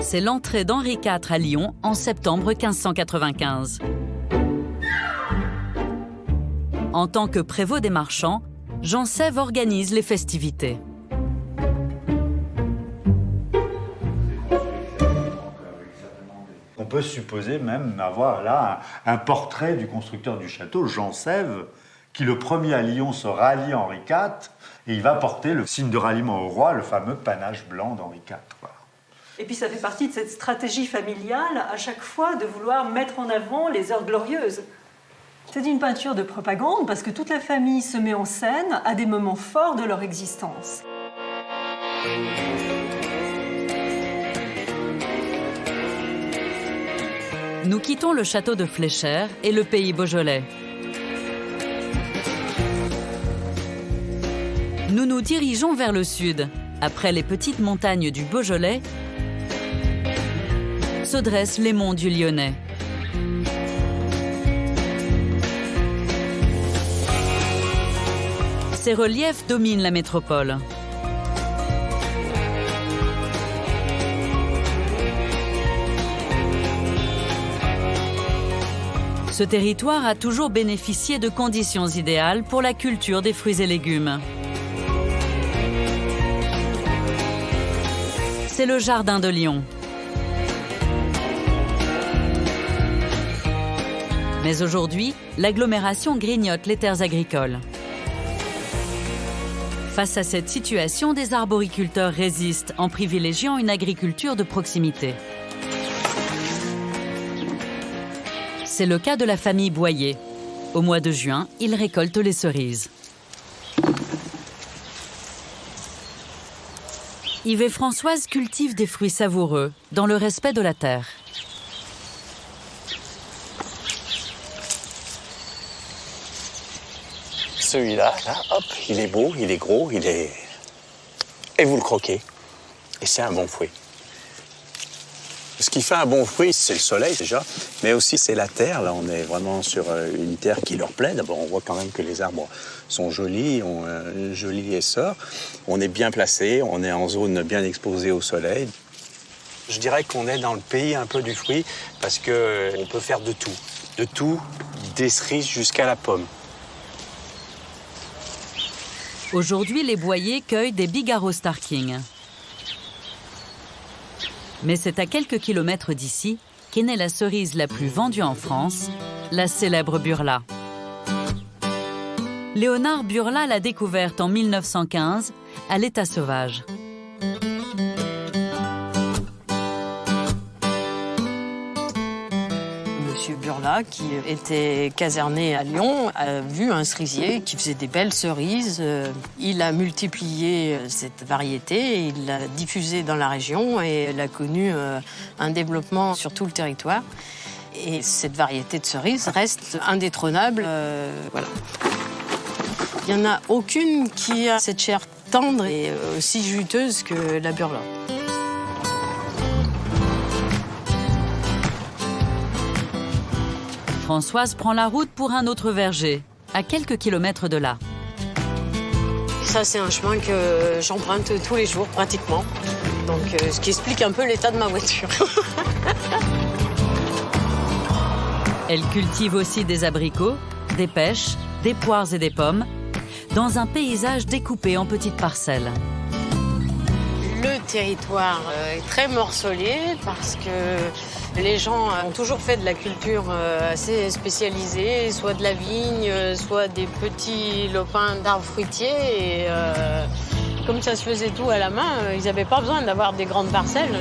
[SPEAKER 1] C'est l'entrée d'Henri IV à Lyon en septembre 1595. En tant que prévôt des marchands, Jean Sève organise les festivités.
[SPEAKER 13] On peut supposer même avoir là un portrait du constructeur du château, Jean Sève, qui le premier à Lyon se rallie à Henri IV, et il va porter le signe de ralliement au roi, le fameux panache blanc d'Henri IV. Voilà.
[SPEAKER 12] Et puis ça fait partie de cette stratégie familiale, à chaque fois, de vouloir mettre en avant les heures glorieuses. C'est une peinture de propagande, parce que toute la famille se met en scène à des moments forts de leur existence.
[SPEAKER 1] Nous quittons le château de Fléchère et le pays beaujolais. Nous nous dirigeons vers le sud. Après les petites montagnes du Beaujolais, se dressent les monts du Lyonnais. Ces reliefs dominent la métropole. Ce territoire a toujours bénéficié de conditions idéales pour la culture des fruits et légumes. C'est le jardin de Lyon. Mais aujourd'hui, l'agglomération grignote les terres agricoles. Face à cette situation, des arboriculteurs résistent en privilégiant une agriculture de proximité. C'est le cas de la famille Boyer. Au mois de juin, ils récoltent les cerises. Yves et Françoise cultivent des fruits savoureux, dans le respect de la terre.
[SPEAKER 14] Celui-là, là, hop, il est beau, il est gros, il est... Et vous le croquez. Et c'est un bon fruit. Ce qui fait un bon fruit, c'est le soleil déjà, mais aussi c'est la terre. Là, on est vraiment sur une terre qui leur plaît. D'abord, on voit quand même que les arbres sont jolis, ont un joli essor. On est bien placé, on est en zone bien exposée au soleil. Je dirais qu'on est dans le pays un peu du fruit parce qu'on peut faire de tout. De tout, des cerises jusqu'à la pomme.
[SPEAKER 1] Aujourd'hui, les boyers cueillent des Bigarro Starking. Mais c'est à quelques kilomètres d'ici qu'est née la cerise la plus vendue en France, la célèbre Burla. Léonard Burla l'a découverte en 1915 à l'état sauvage.
[SPEAKER 7] Monsieur Burla, qui était caserné à Lyon, a vu un cerisier qui faisait des belles cerises. Il a multiplié cette variété, il l'a diffusée dans la région et elle a connu un développement sur tout le territoire. Et cette variété de cerises reste indétrônable. Voilà. Il n'y en a aucune qui a cette chair tendre et aussi juteuse que la Burla.
[SPEAKER 1] Françoise prend la route pour un autre verger, à quelques kilomètres de là.
[SPEAKER 7] Ça, c'est un chemin que j'emprunte tous les jours, pratiquement. Donc, ce qui explique un peu l'état de ma voiture.
[SPEAKER 1] Elle cultive aussi des abricots, des pêches, des poires et des pommes, dans un paysage découpé en petites parcelles.
[SPEAKER 7] Le territoire est très morcelé parce que les gens ont toujours fait de la culture assez spécialisée, soit de la vigne, soit des petits lopins d'arbres fruitiers. Et comme ça se faisait tout à la main, ils n'avaient pas besoin d'avoir des grandes parcelles.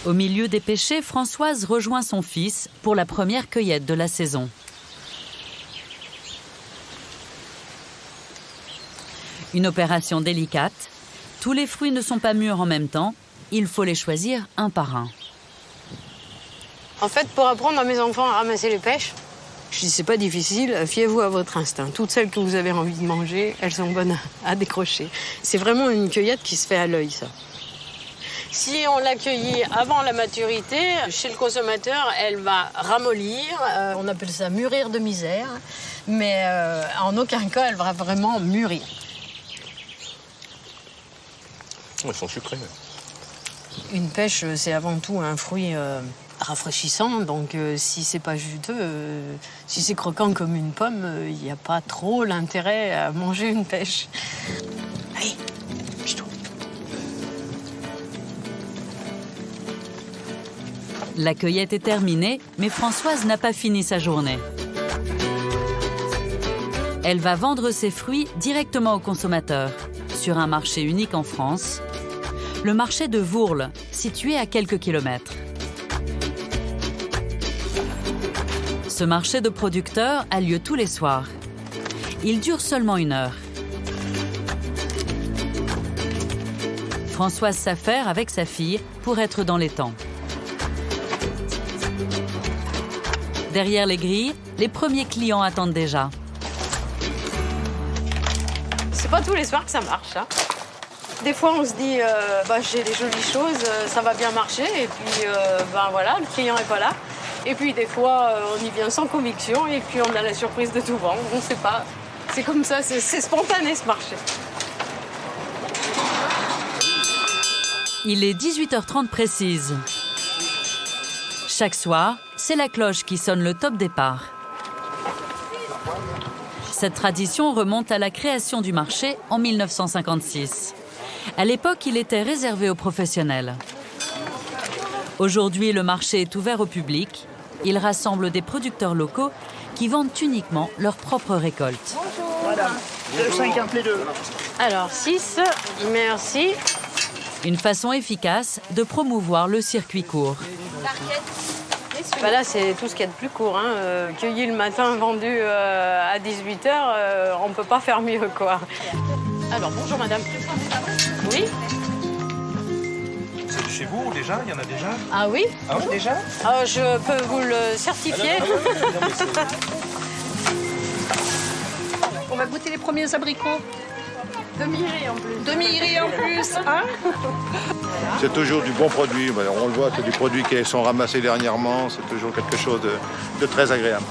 [SPEAKER 1] Au milieu des pêchers, Françoise rejoint son fils pour la première cueillette de la saison. Une opération délicate. Tous les fruits ne sont pas mûrs en même temps. Il faut les choisir un par un.
[SPEAKER 7] En fait, pour apprendre à mes enfants à ramasser les pêches, je dis c'est pas difficile, fiez-vous à votre instinct. Toutes celles que vous avez envie de manger, elles sont bonnes à décrocher. C'est vraiment une cueillette qui se fait à l'œil, ça. Si on l'a cueillie avant la maturité, chez le consommateur, elle va ramollir. On appelle ça mûrir de misère. Mais en aucun cas, elle va vraiment mûrir.
[SPEAKER 6] Elles sont sucrées.
[SPEAKER 7] Une pêche, c'est avant tout un fruit rafraîchissant. Donc si c'est pas juteux, si c'est croquant comme une pomme, il n'y a pas trop l'intérêt à manger une pêche. Allez, pêche-toi.
[SPEAKER 1] La cueillette est terminée, mais Françoise n'a pas fini sa journée. Elle va vendre ses fruits directement aux consommateurs, sur un marché unique en France, le marché de Vourles, situé à quelques kilomètres. Ce marché de producteurs a lieu tous les soirs. Il dure seulement 1 heure. Françoise s'affaire avec sa fille pour être dans les temps. Derrière les grilles, les premiers clients attendent déjà.
[SPEAKER 7] C'est pas tous les soirs que ça marche, hein. Des fois, on se dit, j'ai des jolies choses, ça va bien marcher. Et puis, voilà, le client n'est pas là. Et puis, des fois, on y vient sans conviction. Et puis, on a la surprise de tout vendre. On ne sait pas. C'est comme ça, c'est spontané, ce marché.
[SPEAKER 1] Il est 18h30 précise. Chaque soir, c'est la cloche qui sonne le top départ. Cette tradition remonte à la création du marché en 1956. À l'époque, il était réservé aux professionnels. Aujourd'hui, le marché est ouvert au public. Il rassemble des producteurs locaux qui vendent uniquement leurs propres récoltes.
[SPEAKER 15] Bonjour. Madame, 2,50 les deux.
[SPEAKER 7] Alors, 6, merci.
[SPEAKER 1] Une façon efficace de promouvoir le circuit court.
[SPEAKER 7] Là, c'est tout ce qu'il y a de plus court. Hein. Cueilli le matin, vendu à 18h, on ne peut pas faire mieux, quoi. Alors, bonjour, madame. Oui?
[SPEAKER 2] C'est de chez vous, déjà? Il y en a déjà?
[SPEAKER 7] Ah oui?
[SPEAKER 2] Ah oui, déjà?
[SPEAKER 7] Je peux vous le certifier.
[SPEAKER 15] On va goûter les premiers abricots.
[SPEAKER 7] Demi-riz en plus.
[SPEAKER 15] Demi-riz en plus, hein?
[SPEAKER 8] C'est toujours du bon produit. On le voit, c'est du produit qui sont ramassés dernièrement. C'est toujours quelque chose de très agréable.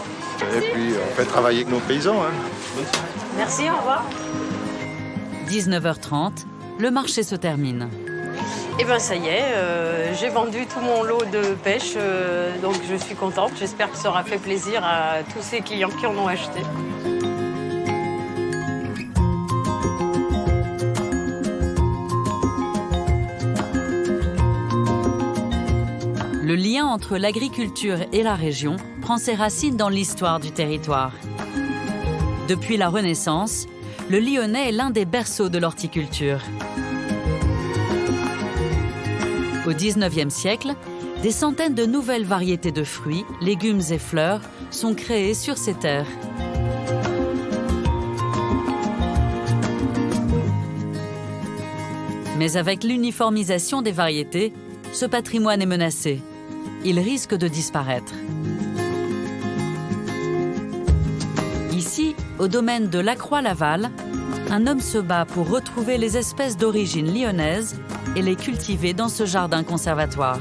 [SPEAKER 8] Et puis, on fait travailler avec nos paysans. Hein.
[SPEAKER 7] Merci, au revoir.
[SPEAKER 1] 19h30, le marché se termine.
[SPEAKER 7] Eh bien ça y est, j'ai vendu tout mon lot de pêche, donc je suis contente. J'espère que ça aura fait plaisir à tous ces clients qui en ont acheté.
[SPEAKER 1] Le lien entre l'agriculture et la région prend ses racines dans l'histoire du territoire. Depuis la Renaissance, le Lyonnais est l'un des berceaux de l'horticulture. Au XIXe siècle, des centaines de nouvelles variétés de fruits, légumes et fleurs sont créées sur ces terres. Mais avec l'uniformisation des variétés, ce patrimoine est menacé. Il risque de disparaître. Ici, au domaine de Lacroix-Laval, un homme se bat pour retrouver les espèces d'origine lyonnaise et les cultiver dans ce jardin conservatoire.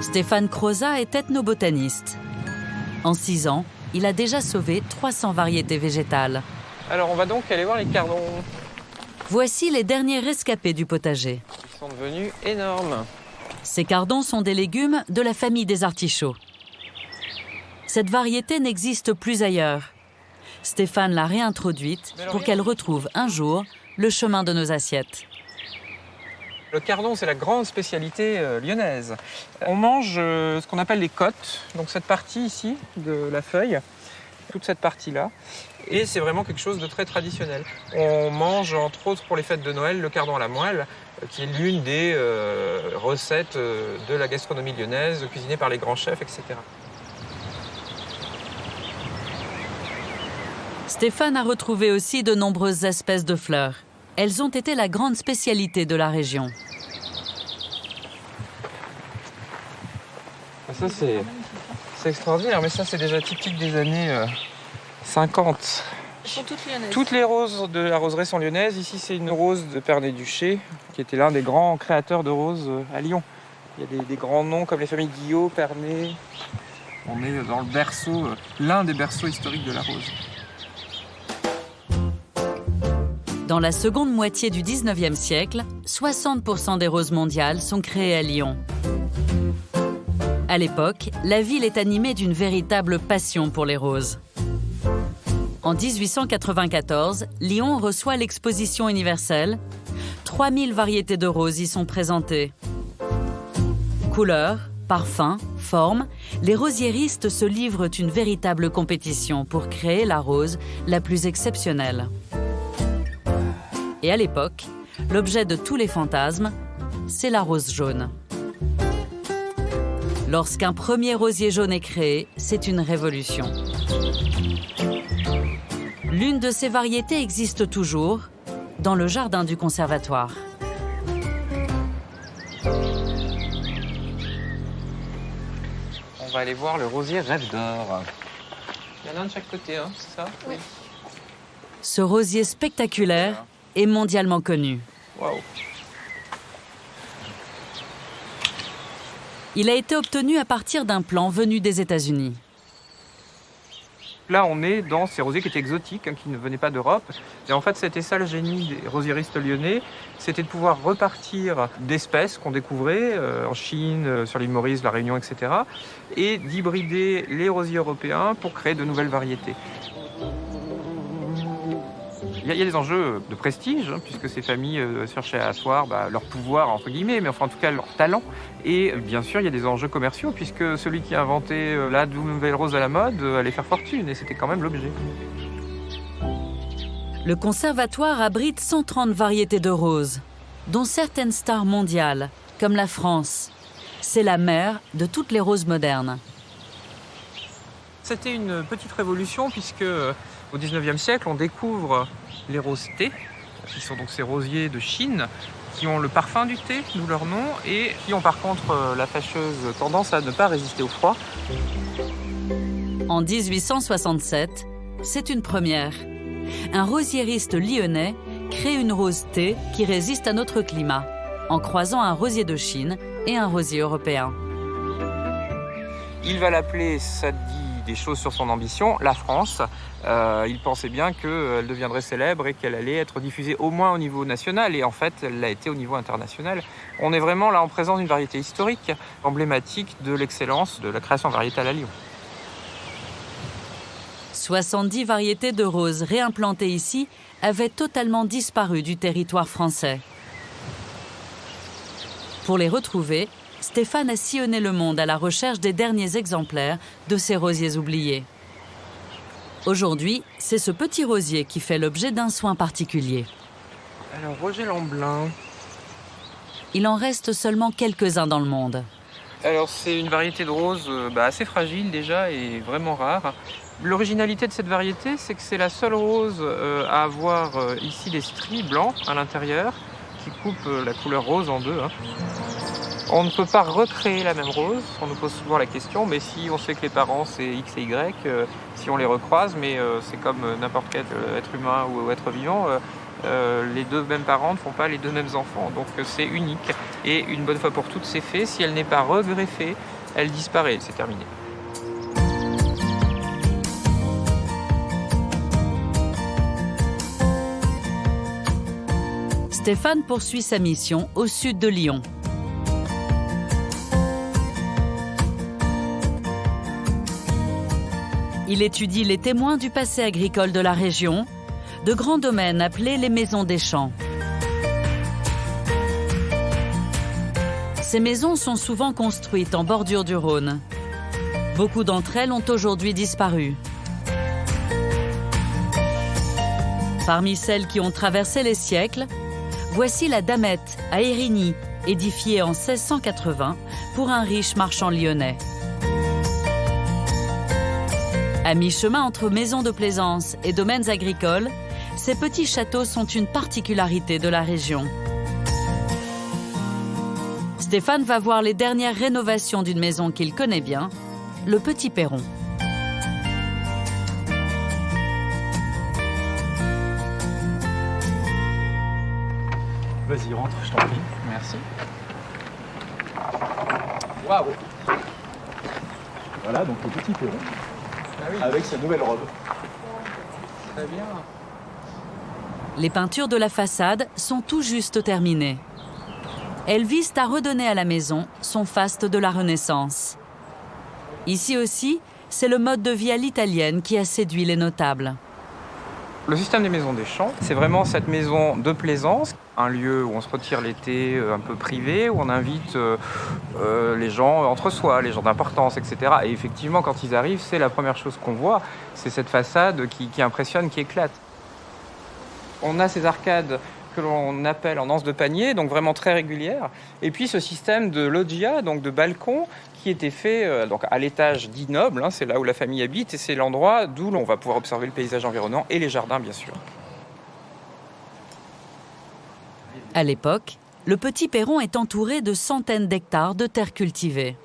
[SPEAKER 1] Stéphane Crozat est ethnobotaniste. En 6 ans, il a déjà sauvé 300 variétés végétales.
[SPEAKER 16] Alors on va donc aller voir les cardons.
[SPEAKER 1] Voici les derniers rescapés du potager.
[SPEAKER 16] Ils sont devenus énormes.
[SPEAKER 1] Ces cardons sont des légumes de la famille des artichauts. Cette variété n'existe plus ailleurs. Stéphane l'a réintroduite pour qu'elle retrouve un jour le chemin de nos assiettes.
[SPEAKER 16] Le cardon, c'est la grande spécialité lyonnaise. On mange ce qu'on appelle les côtes, donc cette partie ici de la feuille, toute cette partie-là. Et c'est vraiment quelque chose de très traditionnel. On mange, entre autres, pour les fêtes de Noël, le cardon à la moelle, qui est l'une des recettes de la gastronomie lyonnaise, cuisinée par les grands chefs, etc.
[SPEAKER 1] Stéphane a retrouvé aussi de nombreuses espèces de fleurs. Elles ont été la grande spécialité de la région.
[SPEAKER 16] Ça, c'est extraordinaire, mais ça, c'est déjà typique des années 50.
[SPEAKER 15] Elles sont toutes lyonnaises.
[SPEAKER 16] Toutes les roses de la roseraie sont lyonnaises. Ici, c'est une rose de Pernay-Duché, qui était l'un des grands créateurs de roses à Lyon. Il y a des grands noms comme les familles Guillot, Pernay. On est dans le berceau, l'un des berceaux historiques de la rose.
[SPEAKER 1] Dans la seconde moitié du XIXe siècle, 60% des roses mondiales sont créées à Lyon. À l'époque, la ville est animée d'une véritable passion pour les roses. En 1894, Lyon reçoit l'exposition universelle. 3000 variétés de roses y sont présentées. Couleurs, parfums, formes, les rosiéristes se livrent une véritable compétition pour créer la rose la plus exceptionnelle. Et à l'époque, l'objet de tous les fantasmes, c'est la rose jaune. Lorsqu'un premier rosier jaune est créé, c'est une révolution. L'une de ces variétés existe toujours dans le jardin du conservatoire.
[SPEAKER 16] On va aller voir le rosier Rêve d'Or. Il y en a un de chaque côté, hein, c'est ça?
[SPEAKER 15] Oui.
[SPEAKER 1] Ce rosier spectaculaire est mondialement connu.
[SPEAKER 16] Waouh.
[SPEAKER 1] Il a été obtenu à partir d'un plan venu des États-Unis.
[SPEAKER 16] Là, on est dans ces rosiers qui étaient exotiques, qui ne venaient pas d'Europe. Et en fait, c'était ça le génie des rosiéristes lyonnais, c'était de pouvoir repartir d'espèces qu'on découvrait en Chine, sur l'île Maurice, la Réunion, etc. et d'hybrider les rosiers européens pour créer de nouvelles variétés. Il y a des enjeux de prestige, puisque ces familles cherchaient à asseoir leur pouvoir, entre guillemets, mais enfin en tout cas leur talent. Et bien sûr, il y a des enjeux commerciaux, puisque celui qui a inventé la nouvelle rose à la mode allait faire fortune, et c'était quand même l'objet.
[SPEAKER 1] Le conservatoire abrite 130 variétés de roses, dont certaines stars mondiales, comme la France. C'est la mère de toutes les roses modernes.
[SPEAKER 16] C'était une petite révolution, puisque au XIXe siècle, on découvre les roses thé, qui sont donc ces rosiers de Chine, qui ont le parfum du thé, d'où leur nom, et qui ont par contre la fâcheuse tendance à ne pas résister au froid.
[SPEAKER 1] En 1867, c'est une première. Un rosiériste lyonnais crée une rose thé qui résiste à notre climat, en croisant un rosier de Chine et un rosier européen.
[SPEAKER 16] Il va l'appeler Sadi des choses sur son ambition, la France. Il pensait bien qu'elle deviendrait célèbre et qu'elle allait être diffusée au moins au niveau national. Et en fait, elle l'a été au niveau international. On est vraiment là en présence d'une variété historique, emblématique de l'excellence de la création variétale à Lyon.
[SPEAKER 1] 70 variétés de roses réimplantées ici avaient totalement disparu du territoire français. Pour les retrouver, Stéphane a sillonné le monde à la recherche des derniers exemplaires de ces rosiers oubliés. Aujourd'hui, c'est ce petit rosier qui fait l'objet d'un soin particulier.
[SPEAKER 16] Alors, Roger Lamblin.
[SPEAKER 1] Il en reste seulement quelques-uns dans le monde.
[SPEAKER 16] Alors, c'est une variété de rose assez fragile déjà et vraiment rare. L'originalité de cette variété, c'est que c'est la seule rose à avoir ici des stries blancs à l'intérieur qui coupent la couleur rose en deux. On ne peut pas recréer la même rose, on nous pose souvent la question, mais si on sait que les parents c'est X et Y, si on les recroise, mais c'est comme n'importe quel être humain ou être vivant, les deux mêmes parents ne font pas les deux mêmes enfants, donc c'est unique. Et une bonne fois pour toutes, c'est fait, si elle n'est pas regreffée, elle disparaît, c'est terminé.
[SPEAKER 1] Stéphane poursuit sa mission au sud de Lyon. Il étudie les témoins du passé agricole de la région, de grands domaines appelés les maisons des champs. Ces maisons sont souvent construites en bordure du Rhône. Beaucoup d'entre elles ont aujourd'hui disparu. Parmi celles qui ont traversé les siècles, voici la Damette à Érigny, édifiée en 1680 pour un riche marchand lyonnais. À mi-chemin entre maisons de plaisance et domaines agricoles, ces petits châteaux sont une particularité de la région. Stéphane va voir les dernières rénovations d'une maison qu'il connaît bien, le Petit Perron.
[SPEAKER 4] Vas-y, rentre, je t'en prie.
[SPEAKER 16] Merci.
[SPEAKER 4] Waouh! Voilà, donc le Petit Perron, avec sa nouvelle robe.
[SPEAKER 16] Très bien.
[SPEAKER 1] Les peintures de la façade sont tout juste terminées. Elles visent à redonner à la maison son faste de la Renaissance. Ici aussi, c'est le mode de vie à l'italienne qui a séduit les notables.
[SPEAKER 16] Le système des maisons des champs, c'est vraiment cette maison de plaisance, un lieu où on se retire l'été un peu privé, où on invite les gens entre soi, les gens d'importance, etc. Et effectivement, quand ils arrivent, c'est la première chose qu'on voit, c'est cette façade qui impressionne, qui éclate. On a ces arcades que l'on appelle en anse de panier, donc vraiment très régulières. Et puis ce système de loggia, donc de balcon, qui était fait donc à l'étage dit noble, c'est là où la famille habite, et c'est l'endroit d'où l'on va pouvoir observer le paysage environnant et les jardins, bien sûr.
[SPEAKER 1] À l'époque, le Petit Perron est entouré de centaines d'hectares de terres cultivées.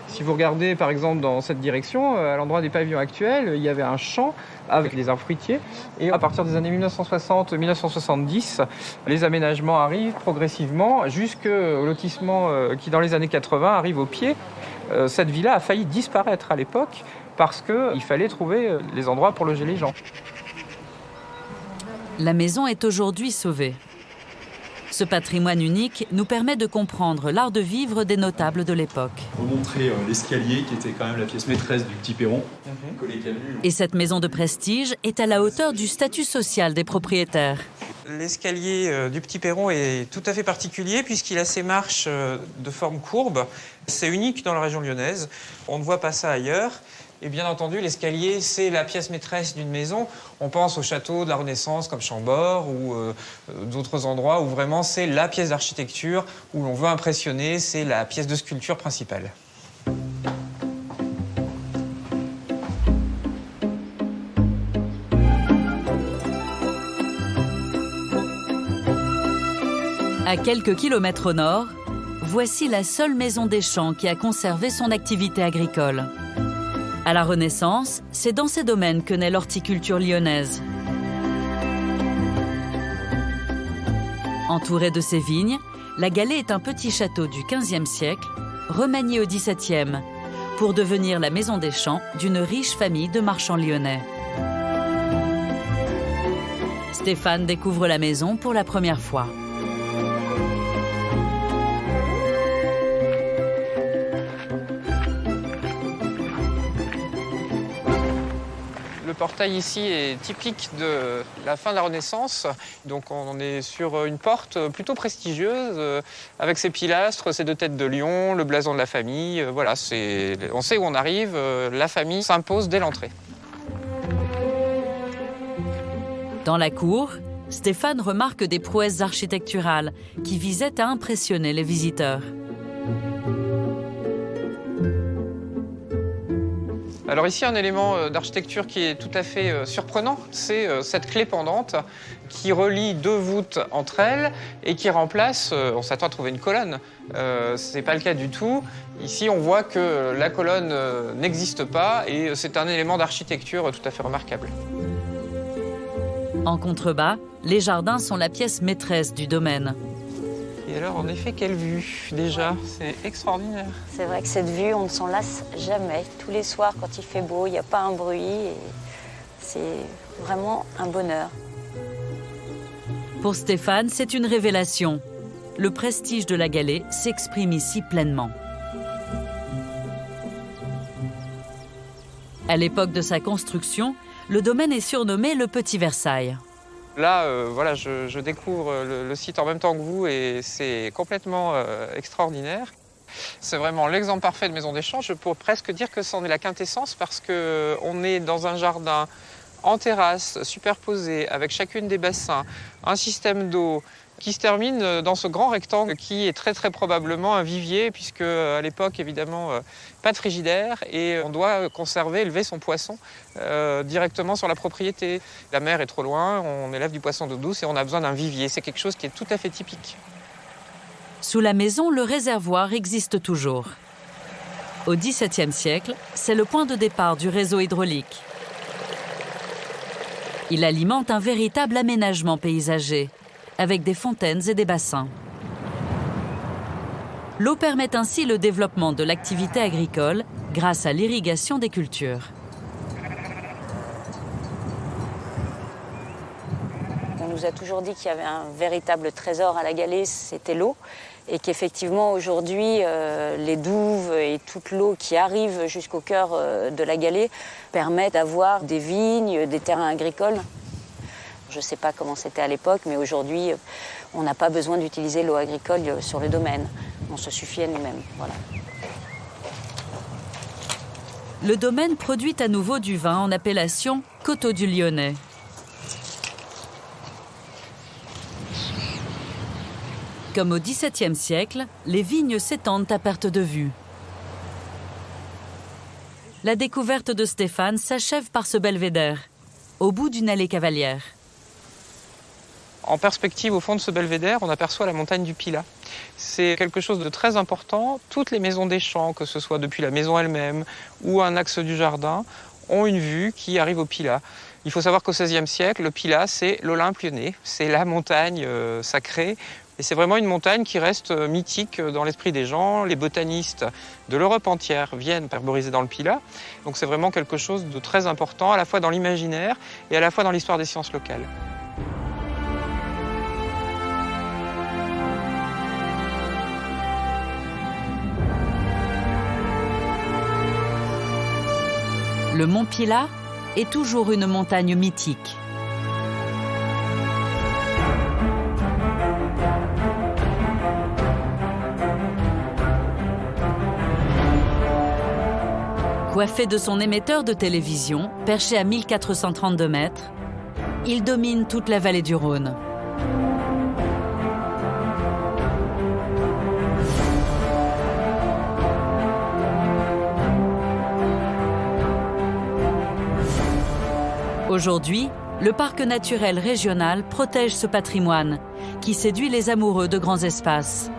[SPEAKER 16] Si vous regardez par exemple dans cette direction, à l'endroit des pavillons actuels, il y avait un champ avec des arbres fruitiers. Et à partir des années 1960-1970, les aménagements arrivent progressivement jusqu'au lotissement qui, dans les années 80, arrive au pied. Cette villa a failli disparaître à l'époque parce qu'il fallait trouver les endroits pour loger les gens.
[SPEAKER 1] La maison est aujourd'hui sauvée. Ce patrimoine unique nous permet de comprendre l'art de vivre des notables de l'époque.
[SPEAKER 17] Pour montrer l'escalier qui était quand même la pièce maîtresse du Petit Perron.
[SPEAKER 1] Et cette maison de prestige est à la hauteur du statut social des propriétaires.
[SPEAKER 16] L'escalier du Petit Perron est tout à fait particulier puisqu'il a ses marches de forme courbe. C'est unique dans la région lyonnaise. On ne voit pas ça ailleurs. Et bien entendu, l'escalier, c'est la pièce maîtresse d'une maison. On pense aux châteaux de la Renaissance comme Chambord ou d'autres endroits où vraiment c'est la pièce d'architecture où l'on veut impressionner, c'est la pièce de sculpture principale.
[SPEAKER 1] À quelques kilomètres au nord, voici la seule maison des champs qui a conservé son activité agricole. À la Renaissance, c'est dans ces domaines que naît l'horticulture lyonnaise. Entourée de ses vignes, la Galée est un petit château du XVe siècle, remanié au XVIIe pour devenir la maison des champs d'une riche famille de marchands lyonnais. Stéphane découvre la maison pour la première fois.
[SPEAKER 16] Le portail ici est typique de la fin de la Renaissance. Donc on est sur une porte plutôt prestigieuse, avec ses pilastres, ses 2 têtes de lion, le blason de la famille. Voilà, on sait où on arrive, la famille s'impose dès l'entrée.
[SPEAKER 1] Dans la cour, Stéphane remarque des prouesses architecturales qui visaient à impressionner les visiteurs.
[SPEAKER 16] Alors ici, un élément d'architecture qui est tout à fait surprenant, c'est cette clé pendante qui relie 2 voûtes entre elles et qui remplace, on s'attend à trouver une colonne. Ce n'est pas le cas du tout. Ici, on voit que la colonne n'existe pas et c'est un élément d'architecture tout à fait remarquable.
[SPEAKER 1] En contrebas, les jardins sont la pièce maîtresse du domaine.
[SPEAKER 16] Et alors, en effet, quelle vue, déjà, c'est extraordinaire.
[SPEAKER 18] C'est vrai que cette vue, on ne s'en lasse jamais. Tous les soirs, quand il fait beau, il n'y a pas un bruit. Et c'est vraiment un bonheur.
[SPEAKER 1] Pour Stéphane, c'est une révélation. Le prestige de la Galée s'exprime ici pleinement. À l'époque de sa construction, le domaine est surnommé le Petit Versailles.
[SPEAKER 16] Là, voilà, je découvre le site en même temps que vous et c'est complètement extraordinaire. C'est vraiment l'exemple parfait de maison des champs. Je pourrais presque dire que c'en est la quintessence parce qu'on est dans un jardin en terrasse, superposé, avec chacune des bassins, un système d'eau qui se termine dans ce grand rectangle qui est très très probablement un vivier puisque à l'époque évidemment pas de frigidaire et on doit conserver, élever son poisson directement sur la propriété. La mer est trop loin, on élève du poisson d'eau douce et on a besoin d'un vivier. C'est quelque chose qui est tout à fait typique.
[SPEAKER 1] Sous la maison, le réservoir existe toujours. Au XVIIe siècle, c'est le point de départ du réseau hydraulique. Il alimente un véritable aménagement paysager, avec des fontaines et des bassins. L'eau permet ainsi le développement de l'activité agricole grâce à l'irrigation des cultures.
[SPEAKER 18] On nous a toujours dit qu'il y avait un véritable trésor à la Galée, c'était l'eau. Et qu'effectivement, aujourd'hui, les douves et toute l'eau qui arrive jusqu'au cœur de la Galée permettent d'avoir des vignes, des terrains agricoles. Je ne sais pas comment c'était à l'époque, mais aujourd'hui, on n'a pas besoin d'utiliser l'eau agricole sur le domaine. On se suffit à nous-mêmes. Voilà.
[SPEAKER 1] Le domaine produit à nouveau du vin en appellation Coteaux du Lyonnais. Comme au XVIIe siècle, les vignes s'étendent à perte de vue. La découverte de Stéphane s'achève par ce belvédère, au bout d'une allée cavalière.
[SPEAKER 16] En perspective, au fond de ce belvédère, on aperçoit la montagne du Pilat. C'est quelque chose de très important. Toutes les maisons des champs, que ce soit depuis la maison elle-même ou un axe du jardin, ont une vue qui arrive au Pilat. Il faut savoir qu'au XVIe siècle, le Pilat, c'est l'Olympe lyonnais. C'est la montagne sacrée. Et c'est vraiment une montagne qui reste mythique dans l'esprit des gens. Les botanistes de l'Europe entière viennent arboriser dans le Pilat. Donc c'est vraiment quelque chose de très important, à la fois dans l'imaginaire et à la fois dans l'histoire des sciences locales.
[SPEAKER 1] Le mont Pilat est toujours une montagne mythique. Coiffé de son émetteur de télévision, perché à 1432 mètres, il domine toute la vallée du Rhône. Aujourd'hui, le parc naturel régional protège ce patrimoine qui séduit les amoureux de grands espaces.